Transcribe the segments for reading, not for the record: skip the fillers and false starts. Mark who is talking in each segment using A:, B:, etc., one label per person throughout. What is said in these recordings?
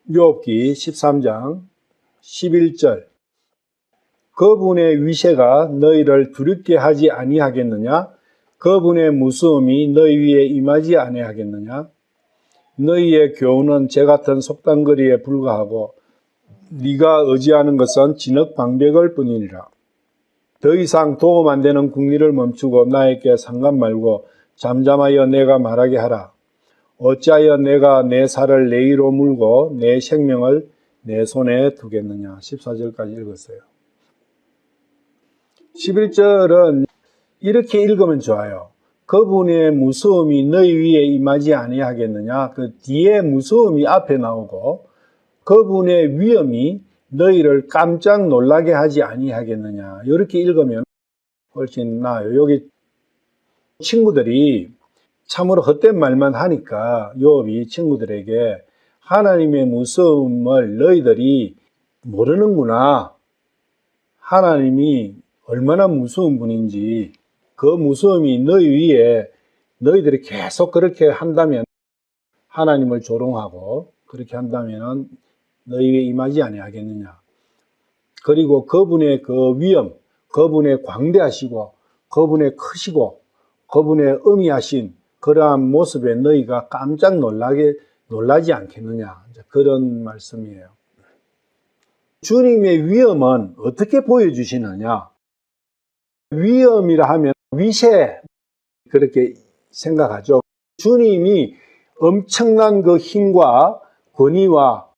A: 욥기 13장 11절 그분의 위세가 너희를 두렵게 하지 아니하겠느냐? 그분의 무서움이 너희 위에 임하지 아니하겠느냐? 너희의 교훈은 재같은 속단거리에 불과하고 네가 의지하는 것은 진흙 방백일 뿐이니라. 더 이상 도움 안 되는 궁리를 멈추고 나에게 상관 말고 잠잠하여 내가 말하게 하라. 어찌하여 내가 내 살을 내 위로 물고 내 생명을 내 손에 두겠느냐. 14절까지 읽었어요. 11절은 이렇게 읽으면 좋아요. 그분의 무서움이 너희 위에 임하지 아니하겠느냐. 그 뒤에 무서움이 앞에 나오고 그분의 위엄이 너희를 깜짝 놀라게 하지 아니하겠느냐. 이렇게 읽으면 훨씬 나아요. 여기 친구들이 참으로 헛된 말만 하니까 욥이 친구들에게 하나님의 무서움을 너희들이 모르는구나. 하나님이 얼마나 무서운 분인지 그 무서움이 너희 위에 너희들이 계속 그렇게 한다면 하나님을 조롱하고 그렇게 한다면 너희 위에 임하지 아니하겠느냐. 그리고 그분의 그 위엄, 그분의 광대하시고 그분의 크시고 그분의 엄히하신 그러한 모습에 너희가 깜짝 놀라지 않겠느냐. 그런 말씀이에요. 주님의 위엄은 어떻게 보여주시느냐. 위엄이라 하면 위세 그렇게 생각하죠. 주님이 엄청난 그 힘과 권위와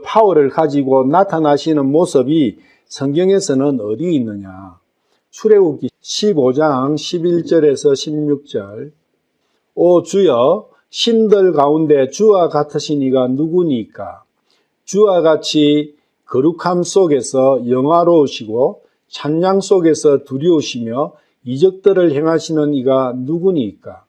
A: 파워를 가지고 나타나시는 모습이 성경에서는 어디 있느냐. 출애굽기 15장 11절에서 16절 오 주여 신들 가운데 주와 같으신 이가 누구니까. 주와 같이 거룩함 속에서 영화로우시고 찬양 속에서 두려우시며 이적들을 행하시는 이가 누구니까.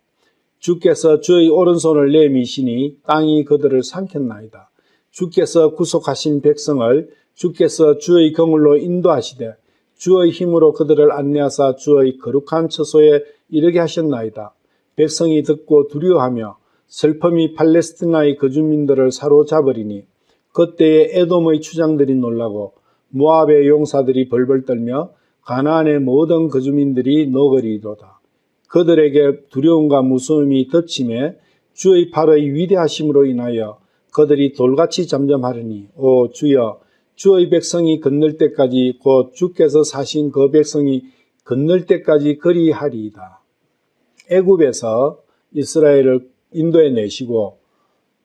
A: 주께서 주의 오른손을 내미시니 땅이 그들을 삼켰나이다. 주께서 구속하신 백성을 주께서 주의 경을로 인도하시되 주의 힘으로 그들을 안내하사 주의 거룩한 처소에 이르게 하셨나이다. 백성이 듣고 두려워하며 슬픔이 팔레스티나의 거주민들을 사로잡으리니 그때에 에돔의 추장들이 놀라고 모압의 용사들이 벌벌 떨며 가나안의 모든 거주민들이 노거리로다. 그들에게 두려움과 무서움이 덮침에 주의 팔의 위대하심으로 인하여 그들이 돌같이 잠잠하리니 오 주여 주의 백성이 건널 때까지 곧 주께서 사신 그 백성이 건널 때까지 그리하리이다. 애굽에서 이스라엘을 인도에 내시고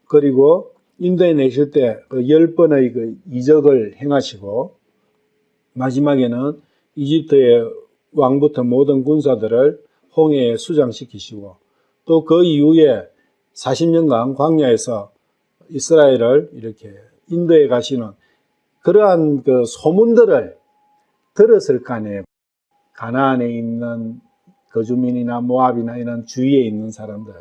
A: 그리고 인도에 내실 때 10번의 그 이적을 행하시고 마지막에는 이집트의 왕부터 모든 군사들을 홍해에 수장시키시고 또 그 이후에 40년간 광야에서 이스라엘을 이렇게 인도에 가시는 그러한 그 소문들을 들었을 거 아니에요. 가나안에 있는 거주민이나 모압이나 이런 주위에 있는 사람들.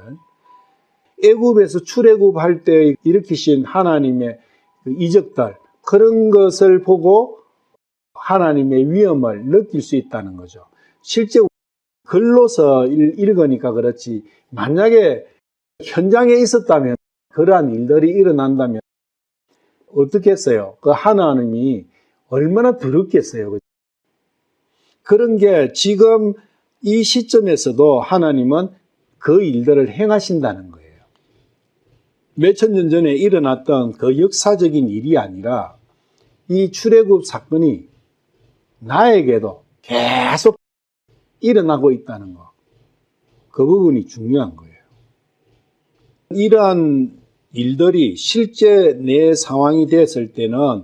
A: 애굽에서 출애굽할 때 일으키신 하나님의 그 이적들 그런 것을 보고 하나님의 위엄을 느낄 수 있다는 거죠. 실제 글로서 읽으니까 그렇지 만약에 현장에 있었다면 그러한 일들이 일어난다면 어떻겠어요? 그 하나님이 얼마나 더럽겠어요. 그런 게 지금 이 시점에서도 하나님은 그 일들을 행하신다는 거예요. 몇천 년 전에 일어났던 그 역사적인 일이 아니라 이 출애굽 사건이 나에게도 계속 일어나고 있다는 거. 그 부분이 중요한 거예요. 이러한 일들이 실제 내 상황이 됐을 때는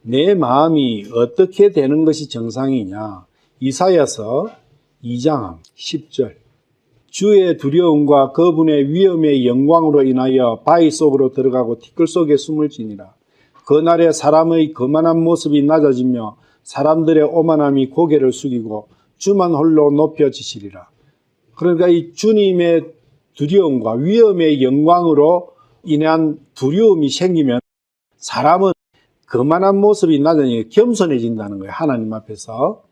A: 내 마음이 어떻게 되는 것이 정상이냐. 이사야서 2장 10절 주의 두려움과 그분의 위엄의 영광으로 인하여 바위 속으로 들어가고 티끌 속에 숨을 지니라. 그날에 사람의 거만한 모습이 낮아지며 사람들의 오만함이 고개를 숙이고 주만 홀로 높여지시리라. 그러니까 이 주님의 두려움과 위엄의 영광으로 인한 두려움이 생기면 사람은 거만한 모습이 낮아지니 겸손해진다는 거예요. 하나님 앞에서.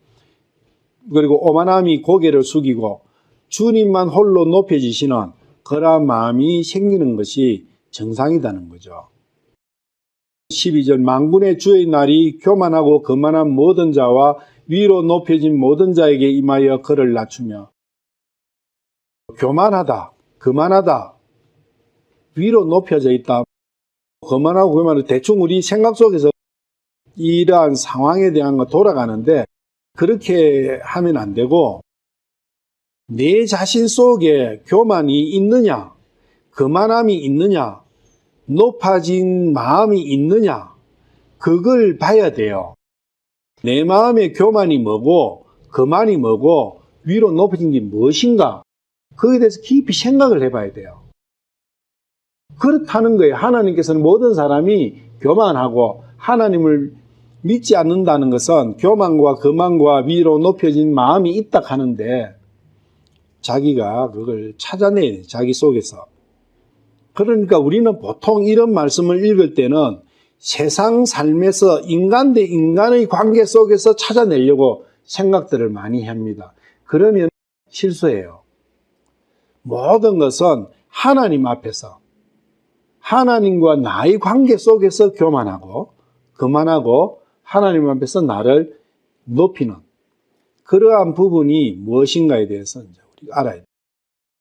A: 그리고 오만함이 고개를 숙이고 주님만 홀로 높여지시는 그러한 마음이 생기는 것이 정상이라는 거죠. 12절 만군의 주의 날이 교만하고 거만한 모든 자와 위로 높여진 모든 자에게 임하여 그를 낮추며. 교만하다, 거만하다, 위로 높여져 있다. 거만하고 거만은 대충 우리 생각 속에서 이러한 상황에 대한 거 돌아가는데, 그렇게 하면 안 되고 내 자신 속에 교만이 있느냐, 거만함이 있느냐, 높아진 마음이 있느냐, 그걸 봐야 돼요. 내 마음의 교만이 뭐고 거만이 뭐고 위로 높아진 게 무엇인가, 거기에 대해서 깊이 생각을 해봐야 돼요. 그렇다는 거예요. 하나님께서는 모든 사람이 교만하고 하나님을 믿지 않는다는 것은 교만과 거만과 위로 높여진 마음이 있다 하는데, 자기가 그걸 찾아내야 돼요. 자기 속에서. 그러니까 우리는 보통 이런 말씀을 읽을 때는 세상 삶에서 인간 대 인간의 관계 속에서 찾아내려고 생각들을 많이 합니다. 그러면 실수해요. 모든 것은 하나님 앞에서, 하나님과 나의 관계 속에서 교만하고 거만하고 하나님 앞에서 나를 높이는 그러한 부분이 무엇인가에 대해서 이제 우리가 알아야 돼요.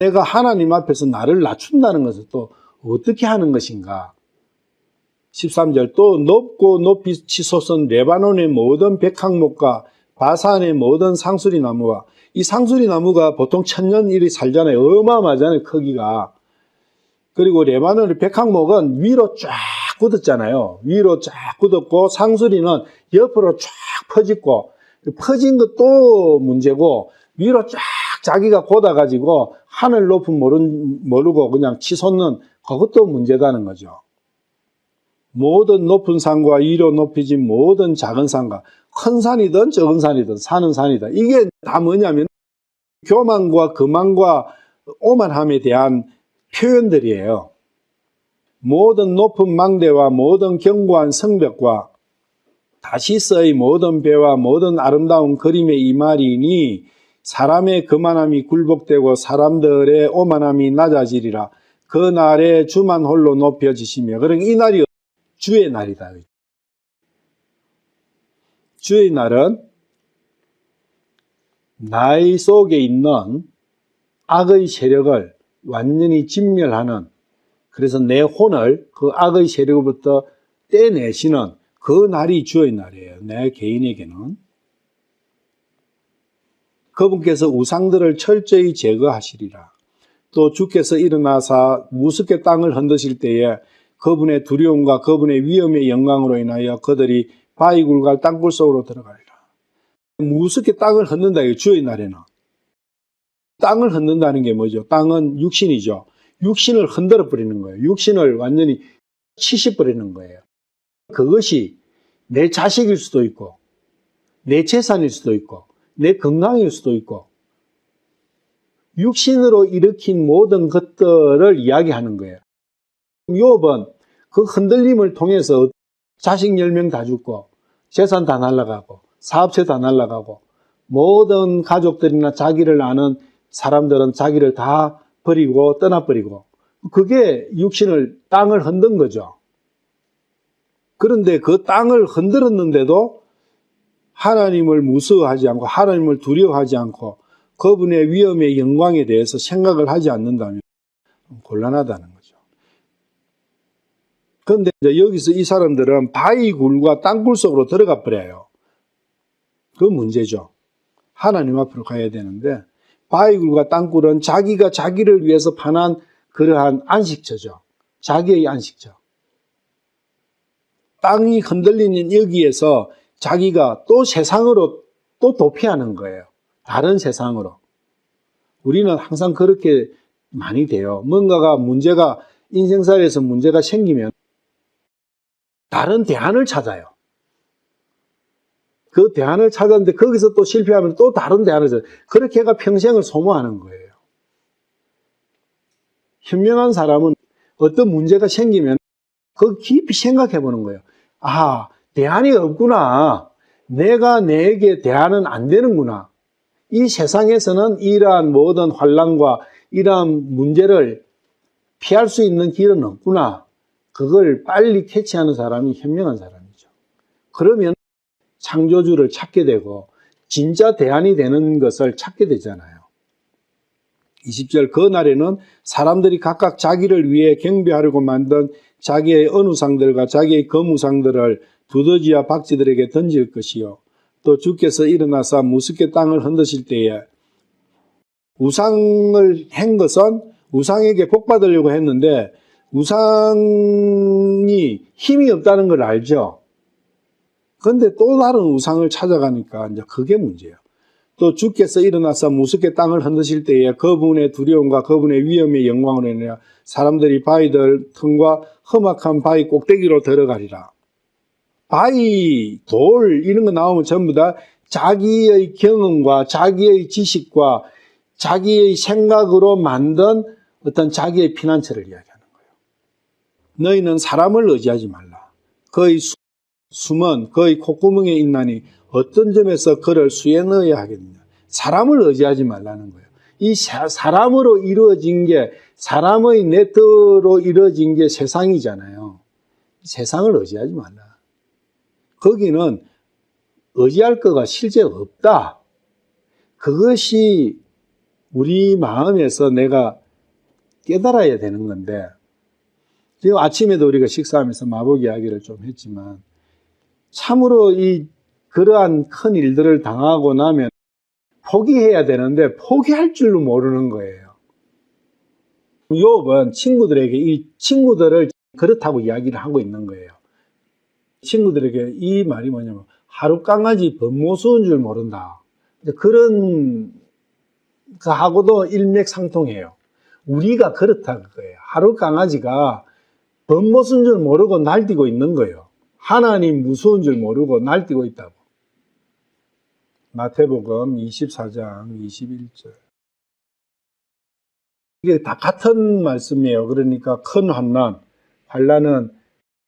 A: 내가 하나님 앞에서 나를 낮춘다는 것은 또 어떻게 하는 것인가. 13절, 또 높고 높이 치솟은 레바논의 모든 백향목과 바산의 모든 상수리 나무와, 이 상수리 나무가 보통 1000년 일이 살잖아요. 어마어마하잖아요, 크기가. 그리고 레바논의 백향목은 위로 쫙 굳었잖아요. 위로 쫙 굳었고, 상수리는 옆으로 쫙 퍼지고, 퍼진 것도 문제고, 위로 쫙 자기가 곧아가지고 하늘 높은 모르고 그냥 치솟는 그것도 문제다는 거죠. 모든 높은 산과 위로 높여진 모든 작은 산과, 큰 산이든 적은 산이든 산은 산이다. 이게 다 뭐냐면 교만과 거만과 오만함에 대한 표현들이에요. 모든 높은 망대와 모든 견고한 성벽과 다시스의 모든 배와 모든 아름다운 그림의 이말이니 사람의 거만함이 굴복되고 사람들의 오만함이 낮아지리라. 그 날에 주만 홀로 높여지시며. 그러니까 이 날이 주의 날이다. 주의 날은 나의 속에 있는 악의 세력을 완전히 진멸하는, 그래서 내 혼을 그 악의 세력으로부터 떼내시는 그 날이 주의 날이에요. 내 개인에게는. 그분께서 우상들을 철저히 제거하시리라. 또 주께서 일어나사 무섭게 땅을 흔드실 때에 그분의 두려움과 그분의 위엄의 영광으로 인하여 그들이 바위굴과 땅굴 속으로 들어가리라. 무섭게 땅을 흔든다. 이거 주의 날에는. 땅을 흔든다는 게 뭐죠? 땅은 육신이죠. 육신을 흔들어 버리는 거예요. 육신을 완전히 치시버리는 거예요. 그것이 내 자식일 수도 있고, 내 재산일 수도 있고, 내 건강일 수도 있고, 육신으로 일으킨 모든 것들을 이야기하는 거예요. 욥은 그 흔들림을 통해서 자식 10명 다 죽고, 재산 다 날아가고, 사업체 다 날아가고, 모든 가족들이나 자기를 아는 사람들은 자기를 다 버리고 떠나버리고, 그게 육신을, 땅을 흔든 거죠. 그런데 그 땅을 흔들었는데도 하나님을 무서워하지 않고 하나님을 두려워하지 않고 그분의 위엄의 영광에 대해서 생각을 하지 않는다면 곤란하다는 거죠. 그런데 이제 여기서 이 사람들은 바위굴과 땅굴 속으로 들어가 버려요. 그 문제죠. 하나님 앞으로 가야 되는데 바위굴과 땅굴은 자기가 자기를 위해서 파는 그러한 안식처죠. 자기의 안식처. 땅이 흔들리는 여기에서 자기가 또 세상으로 또 도피하는 거예요. 다른 세상으로. 우리는 항상 그렇게 많이 돼요. 뭔가가 문제가, 인생살이에서 문제가 생기면 다른 대안을 찾아요. 그 대안을 찾았는데 거기서 또 실패하면 또 다른 대안을 찾아요. 그렇게 해가 평생을 소모하는 거예요. 현명한 사람은 어떤 문제가 생기면 그 깊이 생각해 보는 거예요. 아, 대안이 없구나. 내가 내게 대안은 안 되는구나. 이 세상에서는 이러한 모든 환난과 이러한 문제를 피할 수 있는 길은 없구나. 그걸 빨리 캐치하는 사람이 현명한 사람이죠. 그러면 창조주를 찾게 되고 진짜 대안이 되는 것을 찾게 되잖아요. 20절 그날에는 사람들이 각각 자기를 위해 경배하려고 만든 자기의 언우상들과 자기의 거무상들을 두더지와 박쥐들에게 던질 것이요. 또 주께서 일어나사 무섭게 땅을 흔드실 때에 우상을 한 것은 우상에게 복받으려고 했는데 우상이 힘이 없다는 걸 알죠. 그런데 또 다른 우상을 찾아가니까 이제 그게 문제예요. 또 주께서 일어나서 무섭게 땅을 흔드실 때에 그분의 두려움과 그분의 위엄의 영광으로 인하여 사람들이 바위들 틈과 험악한 바위 꼭대기로 들어가리라. 바위, 돌 이런 거 나오면 전부 다 자기의 경험과 자기의 지식과 자기의 생각으로 만든 어떤 자기의 피난처를 이야기하는 거예요. 너희는 사람을 의지하지 말라. 그의 숨은 그의 콧구멍에 있나니 어떤 점에서 그를 수에 넣어야 하겠느냐. 사람을 의지하지 말라는 거예요. 이 사람으로 이루어진 게, 사람의 네트로 이루어진 게 세상이잖아요. 세상을 의지하지 말라. 거기는 의지할 거가 실제 없다. 그것이 우리 마음에서 내가 깨달아야 되는 건데, 지금 아침에도 우리가 식사하면서 마법 이야기를 좀 했지만, 참으로 그러한 큰 일들을 당하고 나면 포기해야 되는데 포기할 줄로 모르는 거예요. 욥은 친구들에게 이 친구들을 그렇다고 이야기를 하고 있는 거예요. 친구들에게 이 말이 뭐냐면 하루 강아지 법모수인 줄 모른다. 그런 하고도 일맥상통해요. 우리가 그렇다는 거예요. 하루 강아지가 법모수인 줄 모르고 날뛰고 있는 거예요. 하나님 무서운 줄 모르고 날뛰고 있다고. 마태복음 24장 21절. 이게 다 같은 말씀이에요. 그러니까 큰 환난은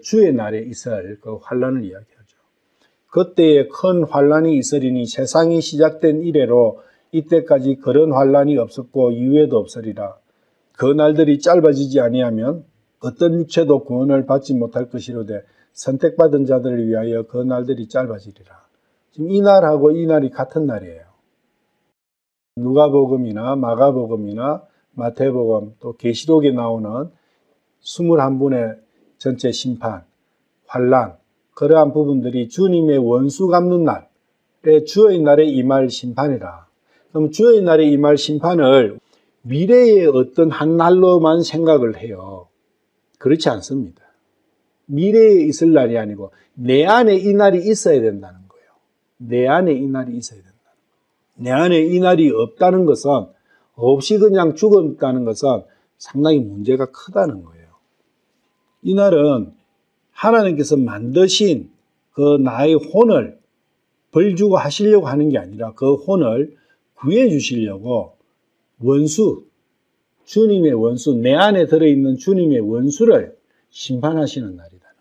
A: 주의 날에 있을 그 환난을 이야기하죠. 그때에 큰 환난이 있으리니 세상이 시작된 이래로 이때까지 그런 환난이 없었고 이후에도 없으리라. 그 날들이 짧아지지 아니하면 어떤 육체도 구원을 받지 못할 것이로되 선택받은 자들을 위하여 그 날들이 짧아지리라. 지금 이 날하고 이 날이 같은 날이에요. 누가복음이나 마가복음이나 마태복음 또 계시록에 나오는 21분의 전체 심판, 환난 그러한 부분들이 주님의 원수 갚는 날에 주의 날에 임할 심판이라. 그럼 주의 날에 임할 심판을 미래의 어떤 한 날로만 생각을 해요. 그렇지 않습니다. 미래에 있을 날이 아니고 내 안에 이 날이 있어야 된다는 거예요. 내 안에 이 날이 있어야 된다는 거예요. 내 안에 이 날이 없다는 것은 없이 그냥 죽었다는 것은 상당히 문제가 크다는 거예요. 이 날은 하나님께서 만드신 그 나의 혼을 벌 주고 하시려고 하는 게 아니라 그 혼을 구해 주시려고 원수, 주님의 원수, 내 안에 들어있는 주님의 원수를 심판하시는 날이라는 거예요.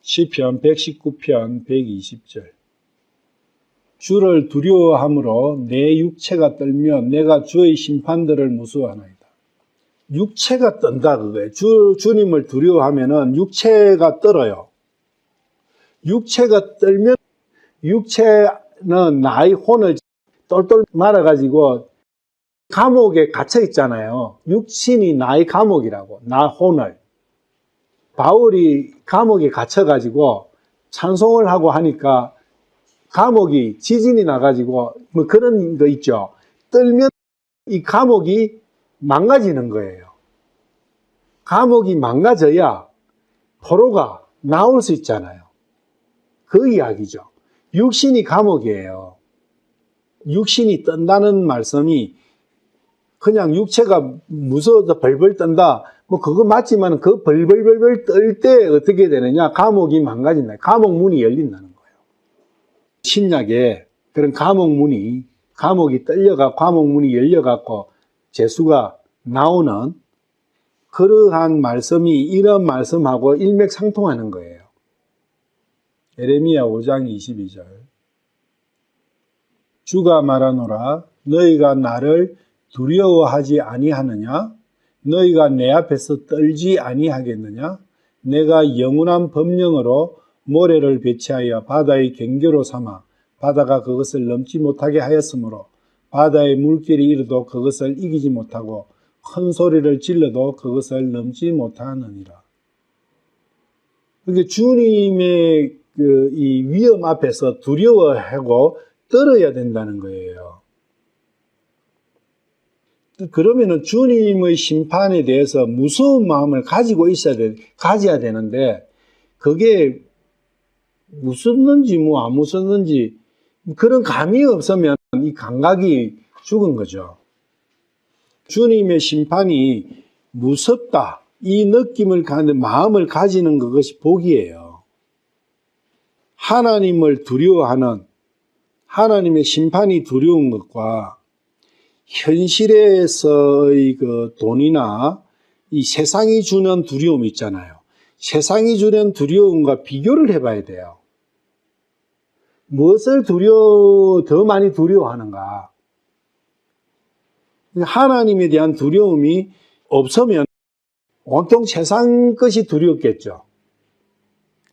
A: 시편 119편 120절. 주를 두려워함으로 내 육체가 떨며 내가 주의 심판들을 무서워하나이다. 육체가 떤다 그거예요. 주님을 두려워하면은 육체가 떨어요. 육체가 떨면 육체는 나의 혼을 똘똘 말아가지고 감옥에 갇혀 있잖아요. 육신이 나의 감옥이라고, 나 혼을. 바울이 감옥에 갇혀가지고 찬송을 하고 하니까 감옥이 지진이 나가지고 뭐 그런 거 있죠. 떨면 이 감옥이 망가지는 거예요. 감옥이 망가져야 포로가 나올 수 있잖아요. 그 이야기죠. 육신이 감옥이에요. 육신이 떤다는 말씀이 그냥 육체가 무서워서 벌벌 떤다. 뭐 그거 맞지만 그 벌벌벌벌 떨 때 어떻게 되느냐? 감옥이 망가진다. 감옥 문이 열린다는 거예요. 신약에 그런 감옥이 떨려가 감옥 문이 열려갖고 죄수가 나오는 그러한 말씀이 이런 말씀하고 일맥상통하는 거예요. 예레미야 5장 22절. 주가 말하노라 너희가 나를 두려워하지 아니하느냐? 너희가 내 앞에서 떨지 아니하겠느냐? 내가 영원한 법령으로 모래를 배치하여 바다의 경계로 삼아 바다가 그것을 넘지 못하게 하였으므로 바다의 물결이 일어도 그것을 이기지 못하고 큰 소리를 질러도 그것을 넘지 못하느니라. 그러니까 주님의 이 위험 앞에서 두려워하고 떨어야 된다는 거예요. 그러면은 주님의 심판에 대해서 무서운 마음을 가져야 되는데, 그게 무섭는지 안 무섭는지 그런 감이 없으면 이 감각이 죽은 거죠. 주님의 심판이 무섭다, 이 느낌을 가는 마음을 가지는 그것이 복이에요. 하나님을 두려워하는, 하나님의 심판이 두려운 것과 현실에서의 그 돈이나 이 세상이 주는 두려움 있잖아요. 세상이 주는 두려움과 비교를 해봐야 돼요. 무엇을 더 많이 두려워하는가? 하나님에 대한 두려움이 없으면 온통 세상 것이 두렵겠죠.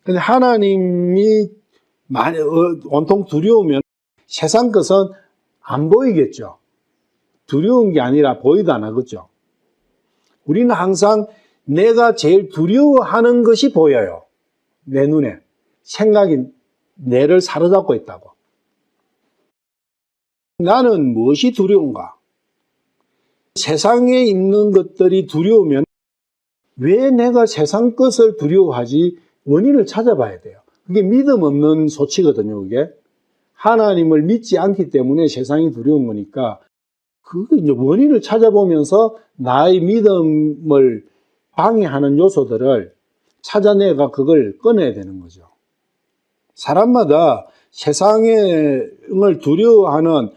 A: 근데 하나님이 온통 두려우면 세상 것은 안 보이겠죠. 두려운 게 아니라 보이도 안 하겠죠. 우리는 항상 내가 제일 두려워하는 것이 보여요. 내 눈에. 생각이 내를 사로잡고 있다고. 나는 무엇이 두려운가? 세상에 있는 것들이 두려우면 왜 내가 세상 것을 두려워하지? 원인을 찾아봐야 돼요. 그게 믿음 없는 소치거든요, 그게. 하나님을 믿지 않기 때문에 세상이 두려운 거니까 그 이제 원인을 찾아보면서 나의 믿음을 방해하는 요소들을 찾아내가 그걸 꺼내야 되는 거죠. 사람마다 세상을 두려워하는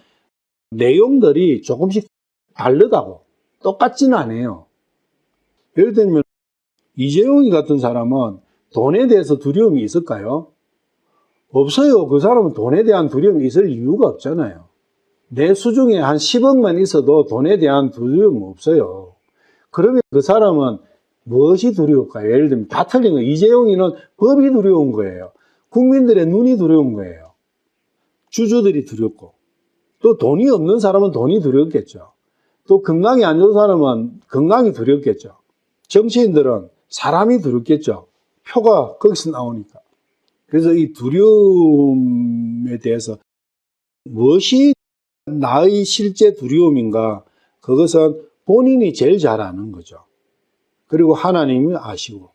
A: 내용들이 조금씩 다르다고. 똑같지는 않아요. 예를 들면 이재용이 같은 사람은 돈에 대해서 두려움이 있을까요? 없어요. 그 사람은 돈에 대한 두려움이 있을 이유가 없잖아요. 내 수중에 한 10억만 있어도 돈에 대한 두려움은 없어요. 그러면 그 사람은 무엇이 두려울까요? 예를 들면 다 틀린 거예요. 이재용이는 법이 두려운 거예요. 국민들의 눈이 두려운 거예요. 주주들이 두렵고, 또 돈이 없는 사람은 돈이 두렵겠죠. 또 건강이 안 좋은 사람은 건강이 두렵겠죠. 정치인들은 사람이 두렵겠죠. 표가 거기서 나오니까. 그래서 이 두려움에 대해서 무엇이 나의 실제 두려움인가? 그것은 본인이 제일 잘 아는 거죠. 그리고 하나님이 아시고.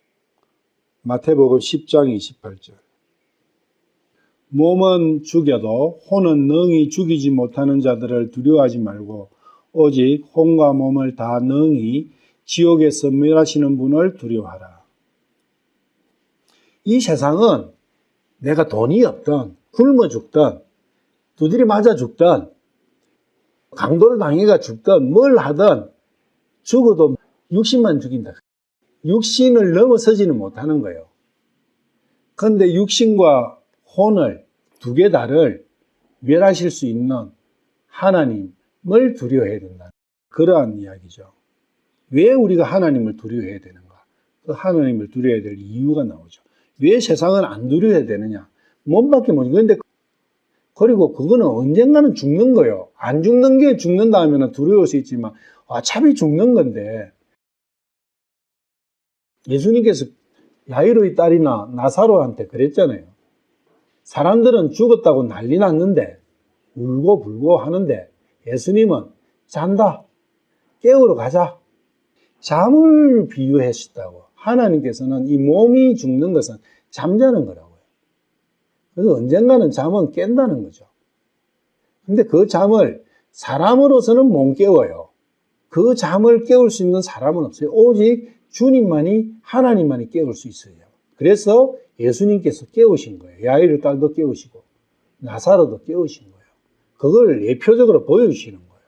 A: 마태복음 10장 28절. 몸은 죽여도 혼은 능히 죽이지 못하는 자들을 두려워하지 말고 오직 혼과 몸을 다 능히 지옥에서 멸하시는 분을 두려워하라. 이 세상은 내가 돈이 없든 굶어 죽든 두드려 맞아 죽든 강도를 당해가 죽든 뭘 하든 죽어도 육신만 죽인다. 육신을 넘어서지는 못하는 거예요. 그런데 육신과 혼을 두 개 다를 멸하실 수 있는 하나님을 두려워해야 된다. 그러한 이야기죠. 왜 우리가 하나님을 두려워해야 되는가? 그 하나님을 두려워해야 될 이유가 나오죠. 왜 세상은 안 두려워해야 되느냐? 몸밖에 못 죽는데, 그리고 그거는 언젠가는 죽는 거예요. 안 죽는 게 죽는다 하면 두려울 수 있지만 어차피 죽는 건데, 예수님께서 야이로의 딸이나 나사로한테 그랬잖아요. 사람들은 죽었다고 난리 났는데 울고 불고 하는데 예수님은 잔다, 깨우러 가자, 잠을 비유하셨다고. 하나님께서는 이 몸이 죽는 것은 잠자는 거라고요. 그래서 언젠가는 잠은 깬다는 거죠. 근데 그 잠을 사람으로서는 못 깨워요. 그 잠을 깨울 수 있는 사람은 없어요. 오직 주님만이, 하나님만이 깨울 수 있어요. 그래서 예수님께서 깨우신 거예요. 야이로 딸도 깨우시고 나사로도 깨우신 거예요. 그걸 예표적으로 보여주시는 거예요.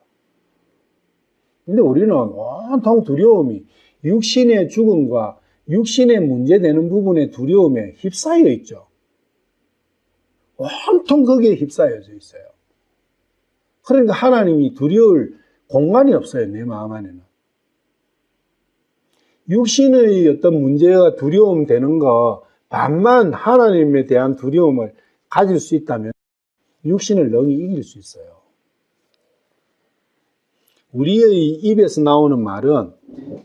A: 근데 우리는 온통 두려움이 육신의 죽음과 육신의 문제되는 부분의 두려움에 휩싸여 있죠. 온통 거기에 휩싸여져 있어요. 그러니까 하나님이 두려울 공간이 없어요. 내 마음 안에는. 육신의 어떤 문제가 두려움 되는 거 반만 하나님에 대한 두려움을 가질 수 있다면 육신을 능히 이길 수 있어요. 우리의 입에서 나오는 말은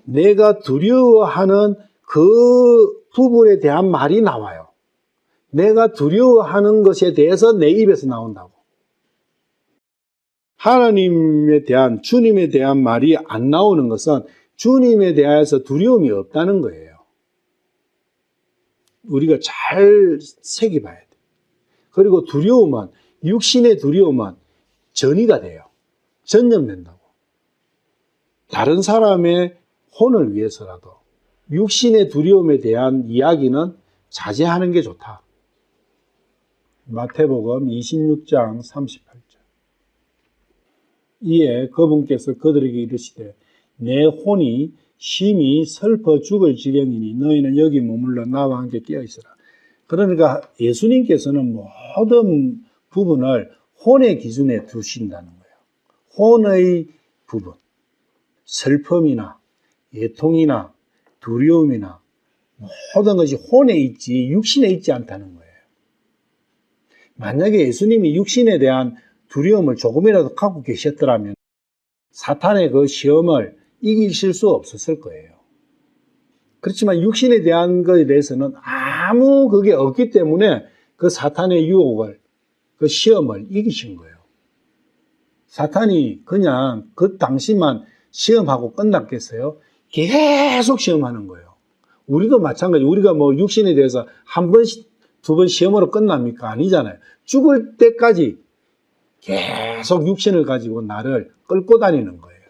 A: 내가 두려워하는 그 부분에 대한 말이 나와요. 내가 두려워하는 것에 대해서 내 입에서 나온다고. 하나님에 대한, 주님에 대한 말이 안 나오는 것은 주님에 대해서 두려움이 없다는 거예요. 우리가 잘 새겨봐야 돼요. 그리고 두려움은, 육신의 두려움은 전이가 돼요. 전염된다고. 다른 사람의 혼을 위해서라도 육신의 두려움에 대한 이야기는 자제하는 게 좋다. 마태복음 26장 38절. 이에 그분께서 그들에게 이르시되 내 혼이 심히 슬퍼 죽을 지경이니 너희는 여기 머물러 나와 함께 깨어있으라. 그러니까 예수님께서는 모든 부분을 혼의 기준에 두신다는 거예요. 혼의 부분, 슬픔이나 애통이나 두려움이나 모든 것이 혼에 있지 육신에 있지 않다는 거예요. 만약에 예수님이 육신에 대한 두려움을 조금이라도 갖고 계셨더라면 사탄의 그 시험을 이기실 수 없었을 거예요. 그렇지만 육신에 대한 것에 대해서는 아무 그게 없기 때문에 그 사탄의 유혹을, 그 시험을 이기신 거예요. 사탄이 그냥 그 당시만 시험하고 끝났겠어요? 계속 시험하는 거예요. 우리도 마찬가지. 우리가 육신에 대해서 한 번, 두 번 시험으로 끝납니까? 아니잖아요. 죽을 때까지 계속 육신을 가지고 나를 끌고 다니는 거예요.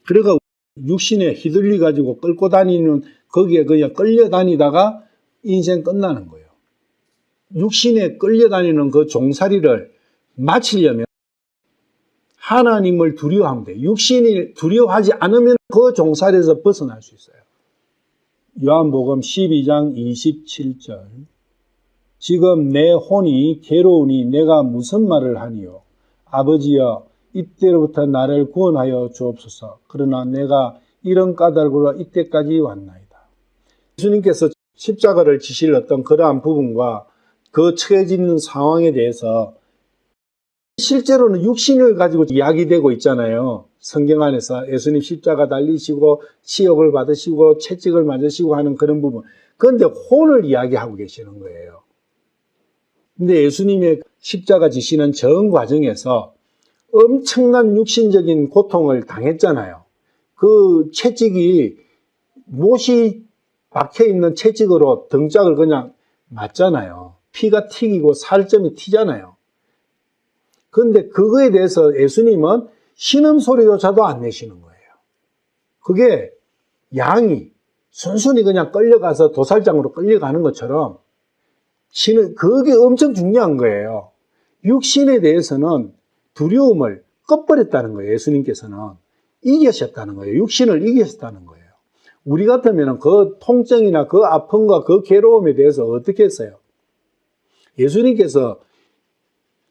A: 그러니까 육신에 휘둘리 가지고 끌고 다니는 거기에 그냥 끌려다니다가 인생 끝나는 거예요. 육신에 끌려다니는 그 종살이를 마치려면 하나님을 두려워하면 돼요. 육신이 두려워하지 않으면 그 종살이에서 벗어날 수 있어요. 요한복음 12장 27절. 지금 내 혼이 괴로우니 내가 무슨 말을 하니요? 아버지여 이때로부터 나를 구원하여 주옵소서. 그러나 내가 이런 까닭으로 이때까지 왔나이다. 예수님께서 십자가를 지실 어떤 그러한 부분과 그 처해져 있는 상황에 대해서 실제로는 육신을 가지고 이야기되고 있잖아요. 성경 안에서 예수님 십자가 달리시고 치욕을 받으시고 채찍을 맞으시고 하는 그런 부분. 그런데 혼을 이야기하고 계시는 거예요. 근데 예수님의 십자가 지시는 전 과정에서 엄청난 육신적인 고통을 당했잖아요. 그 채찍이 못이 박혀있는 채찍으로 등짝을 그냥 맞잖아요. 피가 튀기고 살점이 튀잖아요. 그런데 그거에 대해서 예수님은 신음소리조차도 안 내시는 거예요. 그게 양이 순순히 그냥 끌려가서 도살장으로 끌려가는 것처럼 그게 엄청 중요한 거예요. 육신에 대해서는 두려움을 꺼버렸다는 거예요. 예수님께서는 이기셨다는 거예요. 육신을 이기셨다는 거예요. 우리 같으면 그 통증이나 그 아픔과 그 괴로움에 대해서 어떻게 했어요? 예수님께서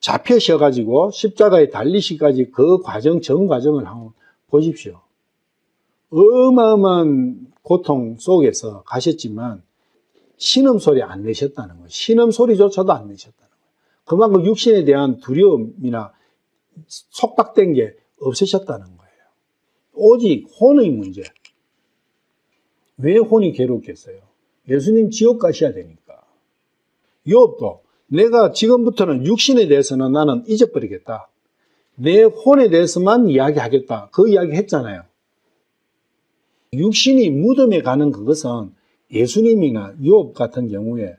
A: 잡혀셔가지고 십자가에 달리시까지 그 과정, 전 과정을 한번 보십시오. 어마어마한 고통 속에서 가셨지만 신음소리 안 내셨다는 거예요. 신음소리조차도 안 내셨다는 거예요. 그만큼 육신에 대한 두려움이나 속박된 게 없으셨다는 거예요. 오직 혼의 문제. 왜 혼이 괴롭겠어요? 예수님 지옥 가셔야 되니까. 욥도 내가 지금부터는 육신에 대해서는 나는 잊어버리겠다. 내 혼에 대해서만 이야기하겠다. 그 이야기 했잖아요. 육신이 무덤에 가는 그것은 예수님이나 욥 같은 경우에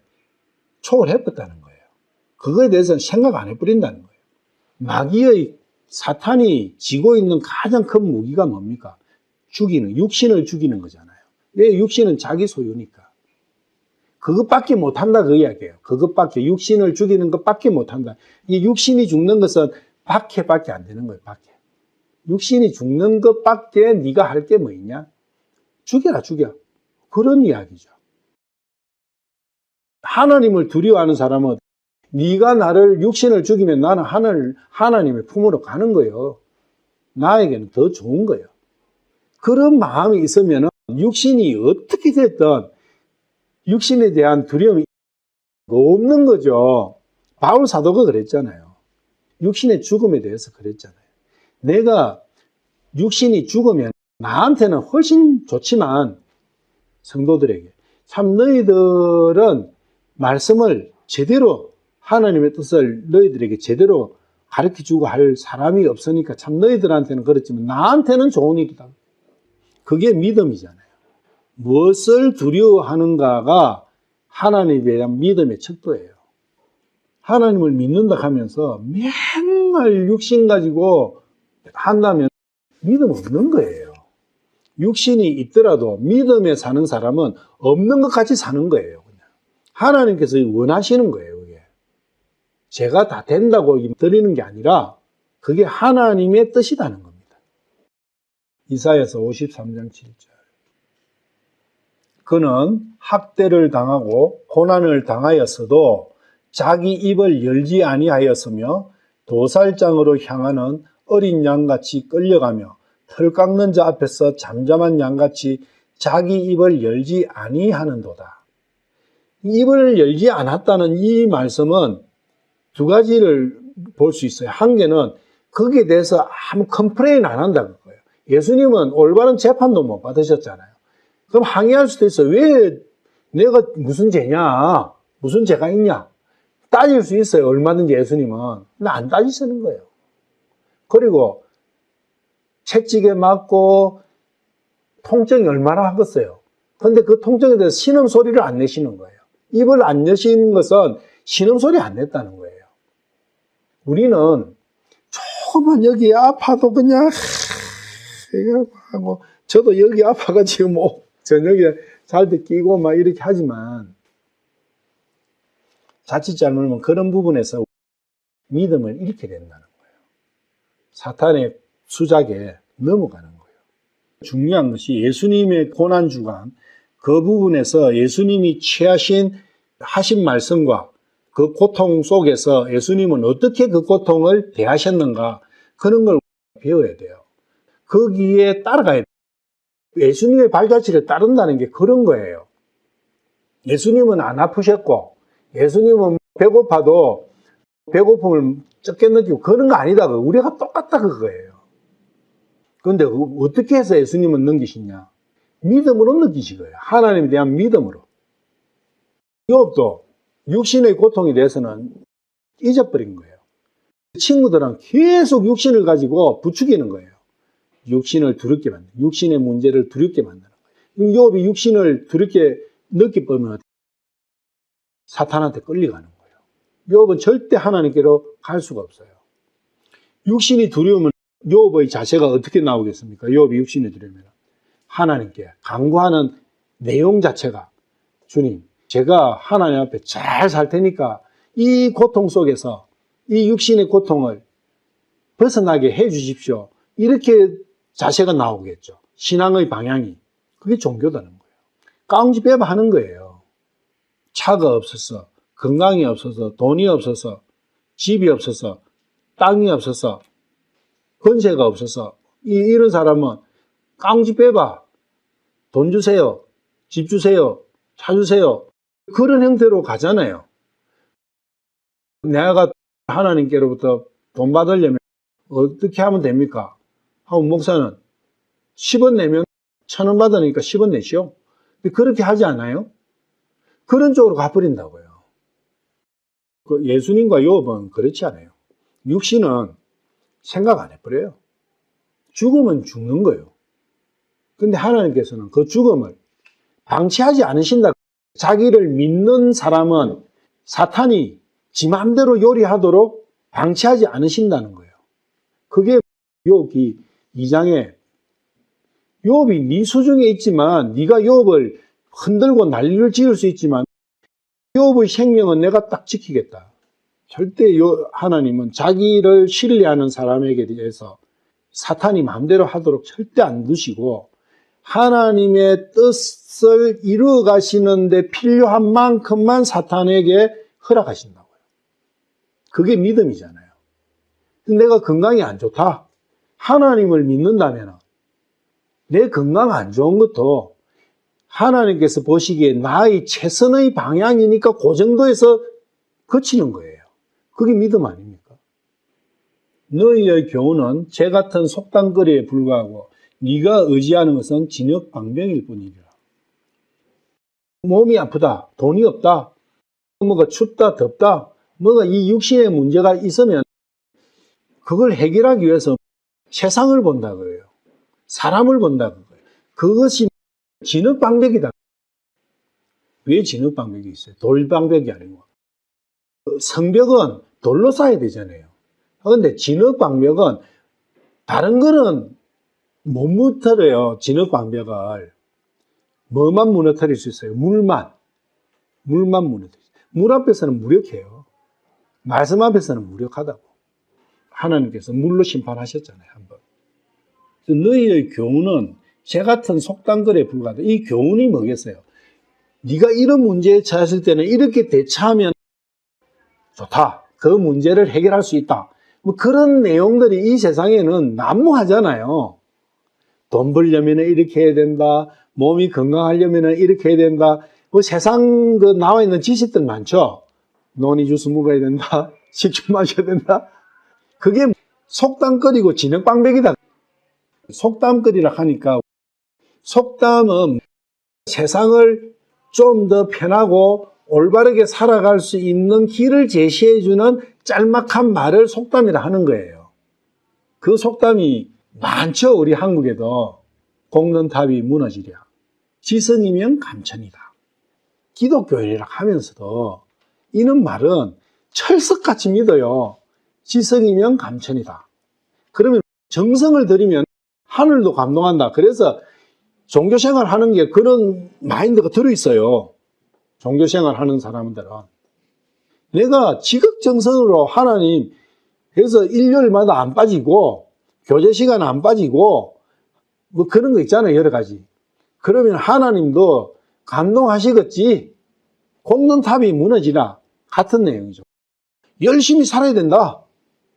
A: 초월해버렸다는 거예요. 그거에 대해서는 생각 안 해버린다는 거예요. 마귀의 사탄이 쥐고 있는 가장 큰 무기가 뭡니까? 육신을 죽이는 거잖아요. 왜? 육신은 자기 소유니까. 그것밖에 못한다 그 이야기예요. 그것밖에, 육신을 죽이는 것밖에 못한다. 이 육신이 죽는 것은 밖에 안 되는 거예요. 밖에. 육신이 죽는 것밖에 네가 할 게 뭐 있냐? 죽여라 죽여. 그런 이야기죠. 하나님을 두려워하는 사람은 네가 나를 육신을 죽이면 나는 하나님의 품으로 가는 거예요. 나에게는 더 좋은 거예요. 그런 마음이 있으면 육신이 어떻게 됐든 육신에 대한 두려움이 없는 거죠. 바울 사도가 그랬잖아요. 육신의 죽음에 대해서 그랬잖아요. 내가 육신이 죽으면 나한테는 훨씬 좋지만 성도들에게 참 너희들은 말씀을 제대로 하나님의 뜻을 너희들에게 제대로 가르쳐주고 할 사람이 없으니까 참 너희들한테는 그렇지만 나한테는 좋은 일이다. 그게 믿음이잖아요. 무엇을 두려워하는가가 하나님에 대한 믿음의 척도예요. 하나님을 믿는다 하면서 맨날 육신 가지고 한다면 믿음 없는 거예요. 육신이 있더라도 믿음에 사는 사람은 없는 것 같이 사는 거예요. 그냥. 하나님께서 원하시는 거예요. 그게. 제가 다 된다고 드리는 게 아니라 그게 하나님의 뜻이라는 겁니다. 이사야서 53장 7절. 그는 학대를 당하고 고난을 당하였어도 자기 입을 열지 아니하였으며 도살장으로 향하는 어린 양같이 끌려가며 털 깎는 자 앞에서 잠잠한 양같이 자기 입을 열지 아니하는도다. 입을 열지 않았다는 이 말씀은 두 가지를 볼 수 있어요. 한 개는 거기에 대해서 아무 컴플레인 안 한다는 거예요. 예수님은 올바른 재판도 못 받으셨잖아요. 그럼 항의할 수도 있어요. 왜 내가 무슨 죄냐? 무슨 죄가 있냐? 따질 수 있어요. 얼마든지 예수님은. 근데 안 따지시는 거예요. 그리고 채찍에 맞고 통증이 얼마나 하겠어요. 근데 그 통증에 대해서 신음소리를 안 내시는 거예요. 입을 안 여시는 것은 신음소리 안 냈다는 거예요. 우리는 조금만 여기 아파도 그냥 하고 저도 여기 아파가지고 뭐 저녁에 잘 때 끼고 막 이렇게 하지만 자칫 잘못하면 그런 부분에서 믿음을 잃게 된다는 거예요. 사탄의 수작에 넘어가는 거예요. 중요한 것이 예수님의 고난주간 그 부분에서 예수님이 하신 말씀과 그 고통 속에서 예수님은 어떻게 그 고통을 대하셨는가 그런 걸 배워야 돼요. 거기에 따라가야 돼요. 예수님의 발자취를 따른다는 게 그런 거예요. 예수님은 안 아프셨고 예수님은 배고파도 배고픔을 적게 느끼고 그런 거 아니다. 우리가 똑같다 그거예요. 그런데 어떻게 해서 예수님은 넘기시냐? 믿음으로 넘기신 거예요. 하나님에 대한 믿음으로. 욥도 육신의 고통에 대해서는 잊어버린 거예요. 친구들은 계속 육신을 가지고 부추기는 거예요. 육신을 두렵게 만드는 거예요. 육신의 문제를 두렵게 만드는 거예요. 욥이 육신을 두렵게 느껴보면 사탄한테 끌려가는 거예요. 욥은 절대 하나님께로 갈 수가 없어요. 육신이 두려우면 욥의 자세가 어떻게 나오겠습니까? 욥이 육신이 두려우면 하나님께 간구하는 내용 자체가 주님, 제가 하나님 앞에 잘 살 테니까 이 고통 속에서 이 육신의 고통을 벗어나게 해 주십시오. 이렇게 자세가 나오겠죠. 신앙의 방향이. 그게 종교다는 거예요. 깡지빼바 하는 거예요. 차가 없어서, 건강이 없어서, 돈이 없어서, 집이 없어서, 땅이 없어서, 권세가 없어서 이런 사람은 깡지빼바 돈 주세요. 집 주세요. 차 주세요. 그런 형태로 가잖아요. 내가 하나님께로부터 돈 받으려면 어떻게 하면 됩니까? 하고 목사는 10원 내면 1,000원 받으니까 10원 내시오. 그렇게 하지 않아요? 그런 쪽으로 가버린다고요. 예수님과 욥은 그렇지 않아요. 육신은 생각 안 해버려요. 죽으면 죽는 거예요. 근데 하나님께서는 그 죽음을 방치하지 않으신다. 자기를 믿는 사람은 사탄이 지 맘대로 요리하도록 방치하지 않으신다는 거예요. 그게 욥기 2장에 욥이 네 수중에 있지만 네가 욥을 흔들고 난리를 지을 수 있지만 욥의 생명은 내가 딱 지키겠다. 절대 하나님은 자기를 신뢰하는 사람에게 대해서 사탄이 마음대로 하도록 절대 안 두시고 하나님의 뜻을 이루어 가시는데 필요한 만큼만 사탄에게 허락하신다고요. 그게 믿음이잖아요. 내가 건강이 안 좋다. 하나님을 믿는다면 내 건강 안 좋은 것도 하나님께서 보시기에 나의 최선의 방향이니까 그 정도에서 그치는 거예요. 그게 믿음 아닙니까? 너희의 교훈은 재 같은 속단거리에 불과하고 네가 의지하는 것은 진흙방벽일 뿐이라. 몸이 아프다, 돈이 없다, 뭐가 춥다, 덥다, 뭐가 이 육신의 문제가 있으면 그걸 해결하기 위해서 세상을 본다 그래요. 사람을 본다 그거예요. 그것이 진흙방벽이다. 왜 진흙방벽이 있어요? 돌방벽이 아니고. 성벽은 돌로 쌓아야 되잖아요. 그런데 진흙방벽은 다른 거는 못 무너뜨려요. 진흙방벽을. 뭐만 무너뜨릴 수 있어요? 물만 무너뜨릴 수 있어요. 물 앞에서는 무력해요. 말씀 앞에서는 무력하다고. 하나님께서 물로 심판하셨잖아요. 한번. 너희의 교훈은 재 같은 속단거리에 불과하다. 이 교훈이 뭐겠어요? 네가 이런 문제에 처했을 때는 이렇게 대처하면 좋다. 그 문제를 해결할 수 있다. 뭐 그런 내용들이 이 세상에는 난무하잖아요. 돈 벌려면 이렇게 해야 된다. 몸이 건강하려면 이렇게 해야 된다. 뭐 세상 그 나와 있는 지식들 많죠. 논이 주스 먹어야 된다. 식초 마셔야 된다. 그게 속담거리고 진흙방벽이다. 속담거리라 하니까 속담은 세상을 좀 더 편하고 올바르게 살아갈 수 있는 길을 제시해주는 짤막한 말을 속담이라 하는 거예요. 그 속담이 많죠. 우리 한국에도. 볶는 탑이 무너지랴. 지성이면 감천이다. 기독교인이라 하면서도 이런 말은 철석같이 믿어요. 지성이면 감천이다. 그러면 정성을 들이면 하늘도 감동한다. 그래서 종교생활 하는 게 그런 마인드가 들어있어요. 종교생활 하는 사람들은. 내가 지극정성으로 하나님, 그래서 일요일마다 안 빠지고, 교제 시간 안 빠지고, 뭐 그런 거 있잖아요. 여러 가지. 그러면 하나님도 감동하시겠지. 굽는 탑이 무너지라. 같은 내용이죠. 열심히 살아야 된다.